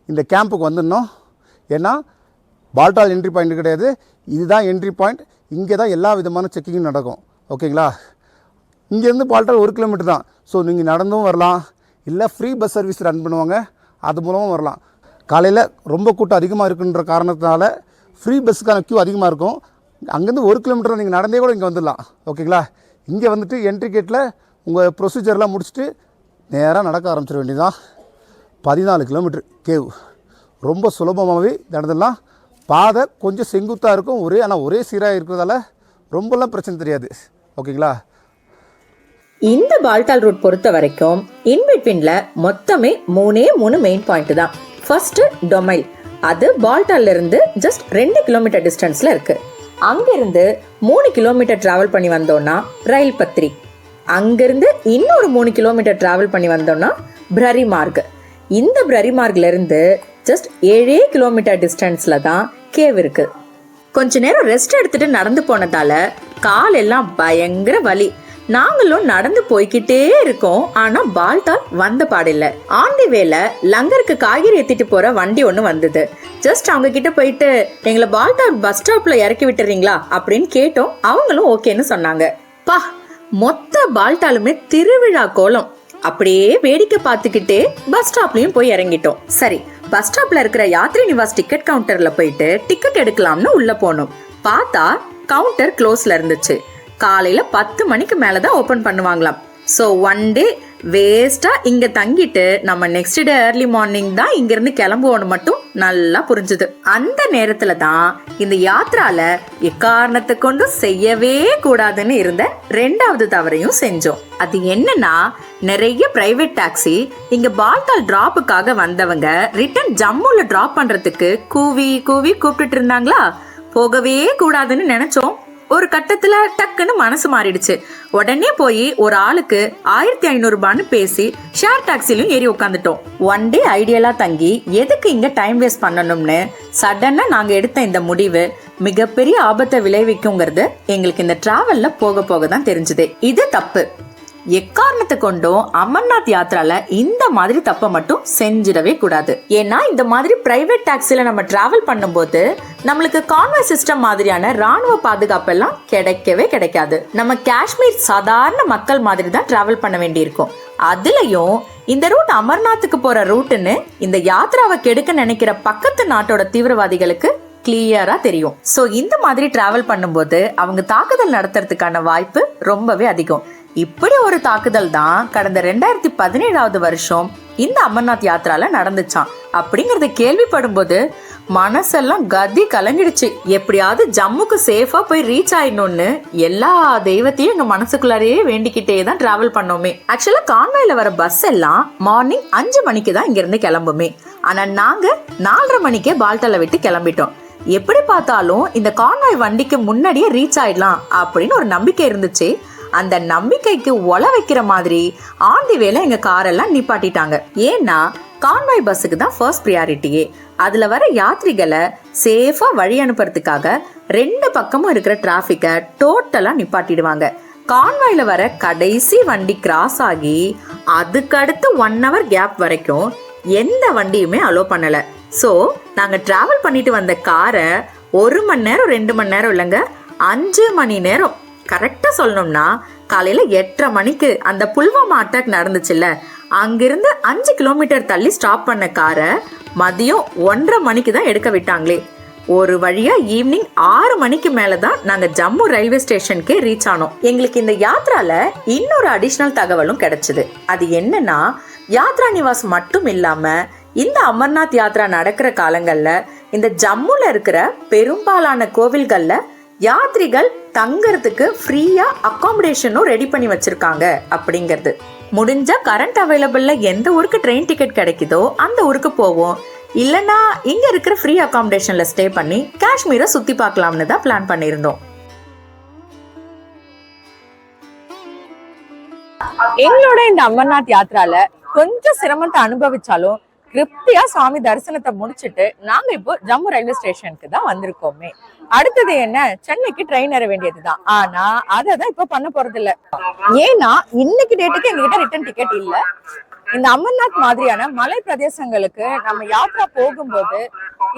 இந்த கேம்புக்கு வந்துடணும். ஏன்னா பால்டால் என்ட்ரி பாயிண்ட் கிடையாது, இதுதான் என்ட்ரி பாயிண்ட். இங்கே தான் எல்லா விதமான செக்கிங்கும் நடக்கும். ஓகேங்களா? இங்கேருந்து பால்டால் 1 கிலோமீட்டர் தான். ஸோ நீங்கள் நடந்தும் வரலாம், இல்லை ஃப்ரீ பஸ் சர்வீஸ் ரன் பண்ணுவாங்க, அது மூலமும் வரலாம். காலையில் ரொம்ப கூட்டம் அதிகமாக இருக்குன்ற காரணத்தினால ஃப்ரீ பஸ்ஸுக்கான க்யூ அதிகமாக இருக்கும். அங்கேருந்து 1 கிலோமீட்டர் நீங்கள் நடந்தே கூட இங்கே வந்துடலாம். ஓகேங்களா? இங்கே வந்துட்டு என்ட்ரி கேட்டில் உங்கள் ப்ரொசீஜர்லாம் முடிச்சுட்டு நேராக நடக்க ஆரம்பிச்சிட வேண்டியதுதான். 14 கிலோமீட்டர் கேவ், ரொம்ப சுலபமாகவே நடந்துடலாம். பாதை கொஞ்சம் செங்குத்தாக இருக்கும், ஆனால் ஒரே சீராக இருக்கிறதால ரொம்பலாம் பிரச்சனை தெரியாது. ஓகேங்களா? இந்த பால்டால் ரூட் பொறுத்த வரைக்கும் இன்பிட்வீன்ல மொத்தமே 3 மெயின் பாயிண்ட் தான். ஃபர்ஸ்ட் டொமைல், அது பால்டால்ல இருந்து ஜஸ்ட் 2 கிலோமீட்டர் டிஸ்டன்ஸ்ல இருக்கு. அங்கிருந்து 3 கிலோமீட்டர் டிராவல் பண்ணி வந்தோம்னா ரயில் பத்ரி. அங்கிருந்து இன்னொரு 3 கிலோமீட்டர் டிராவல் பண்ணி வந்தோம்னா பிரரி மார்க். இந்த பிரரி மார்க்ல இருந்து ஜஸ்ட் 7 கிலோமீட்டர் டிஸ்டன்ஸ்ல தான் கேவ் இருக்கு. கொஞ்ச நேரம் ரெஸ்ட் எடுத்துட்டு நடந்து போனதால கால் எல்லாம் பயங்கர வலி. நாங்களும் நடந்து போய்கிட்டே இருக்கோம். ஆனா பால்டால் வந்த பாடில்ல. ஆன் தி வேல லங்கருக்கு காய்கறி ஏத்திட்டு போற வண்டி ஒண்ணு வந்தது. ஜஸ்ட் அவங்க கிட்ட போயிட்டு எங்களை பால்டால் பஸ் ஸ்டாப்ல இறக்கி விட்டுறீங்களா அப்படின்னு கேட்டோம். அவங்களும் ஓகேன்னு சொன்னாங்க. பா, மொத்த பால்டாலுமே திருவிழா கோலம். அப்படியே வேடிக்கை பார்த்துக்கிட்டே பஸ் ஸ்டாப்லயும் போய் இறங்கிட்டோம். சரி, பஸ் ஸ்டாப்ல இருக்கிற யாத்ரி நிவாஸ் டிக்கெட் கவுண்டர்ல போயிட்டு டிக்கெட் எடுக்கலாம்னு உள்ள போனோம். பார்த்தா கவுண்டர் க்ளோஸ்ல இருந்துச்சு. காலையில 10 மணிக்கு மேலதான் ஓபன் பண்ணுவாங்களாம். ஸோ 1 டே வேஸ்டா இங்க தங்கிட்டு நம்ம நெக்ஸ்ட் டே ஏர்லி மார்னிங் தான் இங்க இருந்து கிளம்புவோன்னு மட்டும் நல்லா புரிஞ்சுது. அந்த நேரத்துல தான் இந்த யாத்ரால எக்காரணத்தை கொண்டு செய்யவே கூடாதுன்னு இருந்த 2வது தவறையும் செஞ்சோம். அது என்னன்னா, நிறைய பிரைவேட் டாக்ஸி இங்க பால்டால் டிராப்புக்காக வந்தவங்க ரிட்டர்ன் ஜம்முல டிராப் பண்றதுக்கு கூவி கூப்பிட்டுட்டு இருந்தாங்களா. போகவே கூடாதுன்னு நினைச்சோம். ஒரு கட்டத்துல டக்குன்னு மனசு மாறிடுச்சு. உடனே போய் ஒரு ஆளுக்கு 1500 ரூபான்னு பேசி ஷேர் டாக்ஸிலையும் ஏறி உட்காந்துட்டோம். 1 டே ஐடியலா தங்கி எதுக்கு இங்க டைம் வேஸ்ட் பண்ணணும்னு சடனா நாங்க எடுத்த இந்த முடிவு மிகப்பெரிய ஆபத்தை விளைவிக்குங்கிறது எங்களுக்கு இந்த டிராவல்ல போக தான் தெரிஞ்சது. இது தப்பு. எக்காரணத்தை கொண்டும் அமர்நாத் யாத்ரால இந்த மாதிரி தப்பை மட்டும் செஞ்சிடவே கூடாது. ஏன்னா இந்த மாதிரி பிரைவேட் டாக்ஸில நம்ம டிராவல் பண்ணும்போது நம்மளுக்கு கான்வாய் சிஸ்டம் மாதிரியான ராணுவ பாதுகாப்பு எல்லாம் கிடைக்கவே கிடைக்காது. நம்ம காஷ்மீர் சாதாரண மக்கள் மாதிரி தான் டிராவல் பண்ண வேண்டியிருக்கும். அதுலயும் இந்த ரூட் அமர்நாத்துக்கு போற ரூட்டுன்னு இந்த யாத்ராவை கெடுக்க நினைக்கிற பக்கத்து நாட்டோட தீவிரவாதிகளுக்கு கிளியரா தெரியும். சோ இந்த மாதிரி டிராவல் பண்ணும்போது அவங்க தாக்குதல் நடத்துறதுக்கான வாய்ப்பு ரொம்பவே அதிகம். இப்படி ஒரு தாக்குதல் தான் கடந்த 2017 வருஷம் இந்த அமர்நாத் யாத்ரால நடந்துச்சான். அப்படிங்கறத கேள்விப்படும் போது மனசெல்லாம் கதி கலங்கிடுச்சு. எப்படியாவது ஜம்முக்கு சேஃபா போய் ரீச் ஆயிடணும்னு எல்லா தெய்வத்தையும் எங்க மனசுக்குள்ளாரையே வேண்டிக்கிட்டே தான் டிராவல் பண்ணோமே. ஆக்சுவலா கான்வாயில வர பஸ் எல்லாம் மார்னிங் 5 மணிக்கு தான் இங்க இருந்து கிளம்புமே. ஆனா நாங்க 4:30 மணிக்கே பால்டல்ல விட்டு கிளம்பிட்டோம். எப்படி பார்த்தாலும் இந்த கான்வாய் வண்டிக்கு முன்னாடியே ரீச் ஆயிடலாம் அப்படின்னு ஒரு நம்பிக்கை இருந்துச்சு. அந்த நம்பிக்கைக்கு ஒல வைக்கிற மாதிரி ஆன் தி வேல எங்க காரெல்லாம் நிப்பாட்டிட்டாங்க. ஏன்னா கான்வாய் பஸ்ஸுக்கு தான் ஃபர்ஸ்ட் ப்ரியாரிட்டியே. அதுல வர யாத்ரிகளை சேஃபா வழி அனுப்புறதுக்காக 2 பக்கமும் இருக்கிற டிராஃபிக்கை டோட்டலா நிப்பாட்டிடுவாங்க. கான்வாயில வர கடைசி வண்டி கிராஸ் ஆகி அதுக்கடுத்து 1 hour கேப் வரைக்கும் எந்த வண்டியுமே அலோ பண்ணல. ஸோ நாங்கள் ட்ராவல் பண்ணிட்டு வந்த காரை 1 மணி நேரம் 2 மணி நேரம் இல்லைங்க, 5 மணி நேரம் கரெக்டாக சொல்லணும்னா காலையில் 8:30 மணிக்கு அந்த புல்வாமா அட்டாக் நடந்துச்சுல்ல, அங்கிருந்து 5 கிலோமீட்டர் தள்ளி ஸ்டாப் பண்ண காரை மதியம் 1:30 மணிக்கு தான் எடுக்க விட்டாங்களே. ஒரு வழியா ஈவினிங் 6 மணிக்கு மேல தான் நாங்க ஜம்மு ரயில்வே ஸ்டேஷனுக்கே ரீச் ஆனோம். எங்களுக்கு இந்த யாத்ரால இன்னொரு அடிஷனல் தகவலும் கிடைச்சது. அது என்னன்னா, யாத்ரா நிவாஸ் மட்டும் இல்லாம இந்த அமர்நாத் யாத்ரா நடக்கிற காலங்கள்ல இந்த ஜம்முல இருக்கிற பெரும்பாலான கோவில்கள்ல யாத்ரிகள் தங்கறதுக்கு ஃப்ரீயா அகாமடேஷனும் ரெடி பண்ணி வச்சிருக்காங்க அப்படிங்கிறது. முடிஞ்சா கரண்ட் அவைலபிள்ல எந்த ஊருக்கு ட்ரெயின் டிக்கெட் கிடைக்குதோ அந்த ஊருக்கு போவோம். இல்லனா இங்க இருக்கிற ஃப்ரீ அகாமடேஷன்ல ஸ்டே பண்ணி காஷ்மீரை சுத்தி பார்க்கலாம்னு தான் பிளான் பண்ணியிருந்தோம். எங்களோட இந்த அமர்நாத் யாத்ரால கொஞ்சம் சிரமத்தை அனுபவிச்சாலும் திருப்தியா சுவாமி தரிசனத்தை முடிச்சுட்டு நாங்க இப்போ ஜம்மு ரயில்வே ஸ்டேஷனுக்கு தான் வந்திருக்கோமே. அடுத்தது என்ன, சென்னைக்கு ட்ரெயின் ஏற வேண்டியதுதான். ஆனா அததான் இப்ப பண்ண போறது இல்ல. ஏன்னா இன்னைக்கு டேட்டுக்கு எங்ககிட்ட ரிட்டர்ன் டிக்கெட் இல்ல. இந்த அமர்நாத் மாதிரியான மலை பிரதேசங்களுக்கு நம்ம யாத்ரா போகும்போது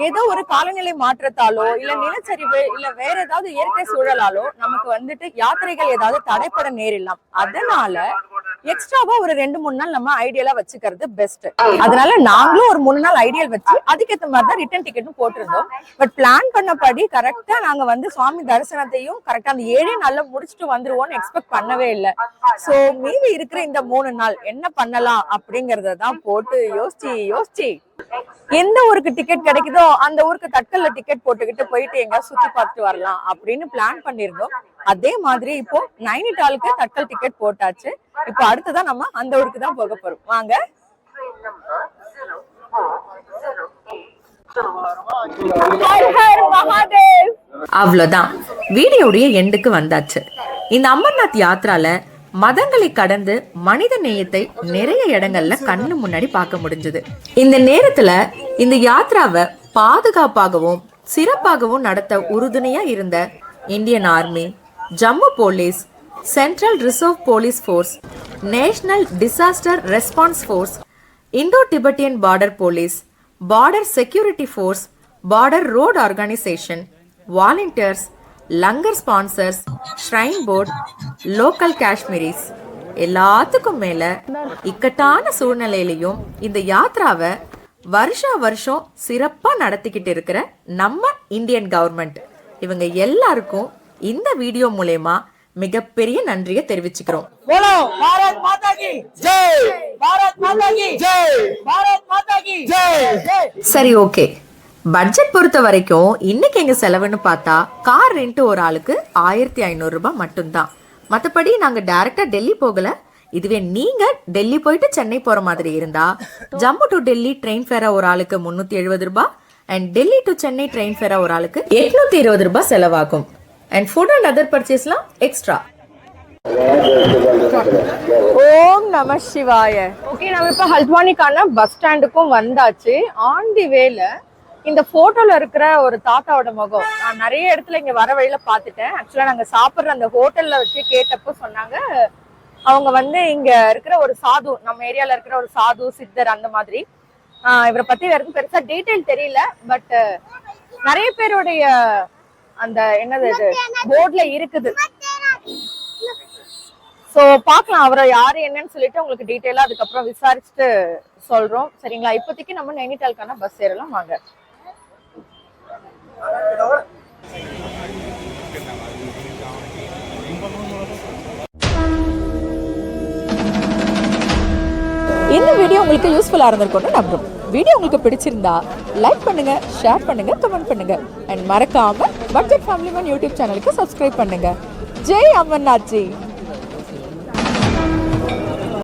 ஏதோ ஒரு காலநிலை மாற்றத்தாலோ இல்ல நிலச்சரிவு இல்ல வேற ஏதாவது இயற்கை சூழலாலோ நமக்கு வந்துட்டு யாத்திரைகள் ஏதாவது தடைப்பட நேரிடலாம். அதனால எக்ஸ்ட்ராவா ஒரு 2-3 நாள் நம்ம ஐடியலா வச்சுக்கிறது பெஸ்ட். அதனால நாங்களும் ஒரு 3 நாள் ஐடியல் வச்சு அதுக்கேற்ற மாதிரி தான் ரிட்டர்ன் டிக்கெட்டும் போட்டிருந்தோம். பட் பிளான் பண்ணபடி கரெக்டா நாங்க வந்து சுவாமி தரிசனத்தையும் கரெக்டா அந்த 7 நாள்ல முடிச்சுட்டு வந்துருவோம்னு எக்ஸ்பெக்ட் பண்ணவே இல்லை. சோ மீதி இருக்கிற இந்த 3 நாள் என்ன பண்ணலாம் அப்படிங்கறத தான் போட்டு யோசிச்சு எந்த ஊருக்கு டிக்கெட் கிடைக்குதோ அந்த ஊருக்கு தட்கல்ல டிக்கெட் போட்டுக்கிட்டு போயிட்டு எங்க சுத்தி பார்த்துட்டு வரலாம் அப்படின்னு பிளான் பண்ணிருந்தோம். அதே மாதிரி இப்போ நைனிடாலுக்கு தட்கல் டிக்கெட் போட்டாச்சு. இப்போ அடுத்ததான் நம்ம அந்த ஊருக்கு தான் போக போறோம். வாங்க. அவ்வளவுதான், வீடியோடைய எண்டுக்கு வந்தாச்சு. இந்த அமர்நாத் யாத்ரால மதங்களை கடந்து மனித நேயத்தை நிறைய இடங்கள்ல கண்ணு முன்னாடி பார்க்க முடிஞ்சது. இந்த நேரத்துல இந்த யாத்ராவை பாதுகாப்பாகவும் சிறப்பாகவும் நடத்த உறுதுணையா இருந்த Indian army, Jammu police, central reserve police force, national disaster response force, Indo Tibetan border police, border security force, border road organisation, volunteers, langar sponsors, shrine board, local Kashmiris எல்லாத்துக்கும் மேல இக்கட்டான சூழ்நிலையிலையும் இந்த யாத்ராவை வருஷம் சிறப்பா நடத்திக்கிட்டு இருக்கிற நம்ம இந்தியன் கவர்மெண்ட், இவங்க எல்லாருக்கும் இந்த வீடியோ மூலமா மிகப்பெரிய நன்றியை தெரிவிச்சுக்கிறோம். சரி, ஓகே. பட்ஜெட் பொறுத்த வரைக்கும் இன்னைக்கு எங்க செலவுன்னு பார்த்தா கார் ரெண்ட் ஒரு ஆளுக்கு 1500 ரூபாய் மட்டும்தான். மற்றபடி நாங்க டைரக்டா டெல்லி போகல. இதுவே நீங்க டெல்லி போயிட்டு சென்னை போற மாதிரி இருந்தா ஜம்மு டு டெல்லி ட்ரெயின் ஃபேரா ஒரு ஆளுக்கு 370 ரூபாய் and Delhi to Chennai train ஃபேரா ஒரு ஆளுக்கு 820 ரூபாய் செலவாகும். அண்ட் ஃபுட் அண்ட் அதர் பர்ச்சேஸ்லாம் எக்ஸ்ட்ரா. ஓம் நம சிவாய. ஓகே, நம்ம இப்ப ஹல்த்வானிக்கான பஸ் ஸ்டாண்டுக்கும் வந்தாச்சு. ஆன் தி வேல இந்த போட்டோல இருக்கிற ஒரு தாத்தாவோட முகம் நான் நிறைய இடத்துல இங்க வர வழியில பாத்துட்டேன். ஆக்சுவலா நாங்க சாப்பிடுற அந்த ஹோட்டல்ல வச்சு கேட்டப்போ சொன்னாங்க, அவங்க வந்து இங்க இருக்கிற ஒரு சாது, நம்ம ஏரியால இருக்கிற ஒரு சாது சித்தர் அந்த மாதிரி. இவரை பத்தி வேற பெருசா டீடைல் தெரியல. பட் நிறைய பேருடைய அந்த என்னது போர்ட்ல இருக்குது. சோ பார்க்கலாம் அவரை யாரு என்னன்னு சொல்லிட்டு உங்களுக்கு டீடைலா அதுக்கப்புறம் விசாரிச்சுட்டு சொல்றோம். சரிங்களா? இப்போதைக்கு நம்ம நைனிடாலுக்கான பஸ் ஏறலாம் வாங்க. இந்த வீடியோ உங்களுக்கு யூஸ்ஃபுல்லா இருந்திருக்கும்னு நம்புறோம். வீடியோ உங்களுக்கு பிடிச்சிருந்தா லைக் பண்ணுங்க, ஷேர் பண்ணுங்க, கமெண்ட் பண்ணுங்க அண்ட் மறக்காம பட்ஜெட் ஃபேமிலி மேன் யூடியூப் சேனலுக்கு சப்ஸ்கிரைப் பண்ணுங்க. ஜெய் அமர்நாத் ஜி.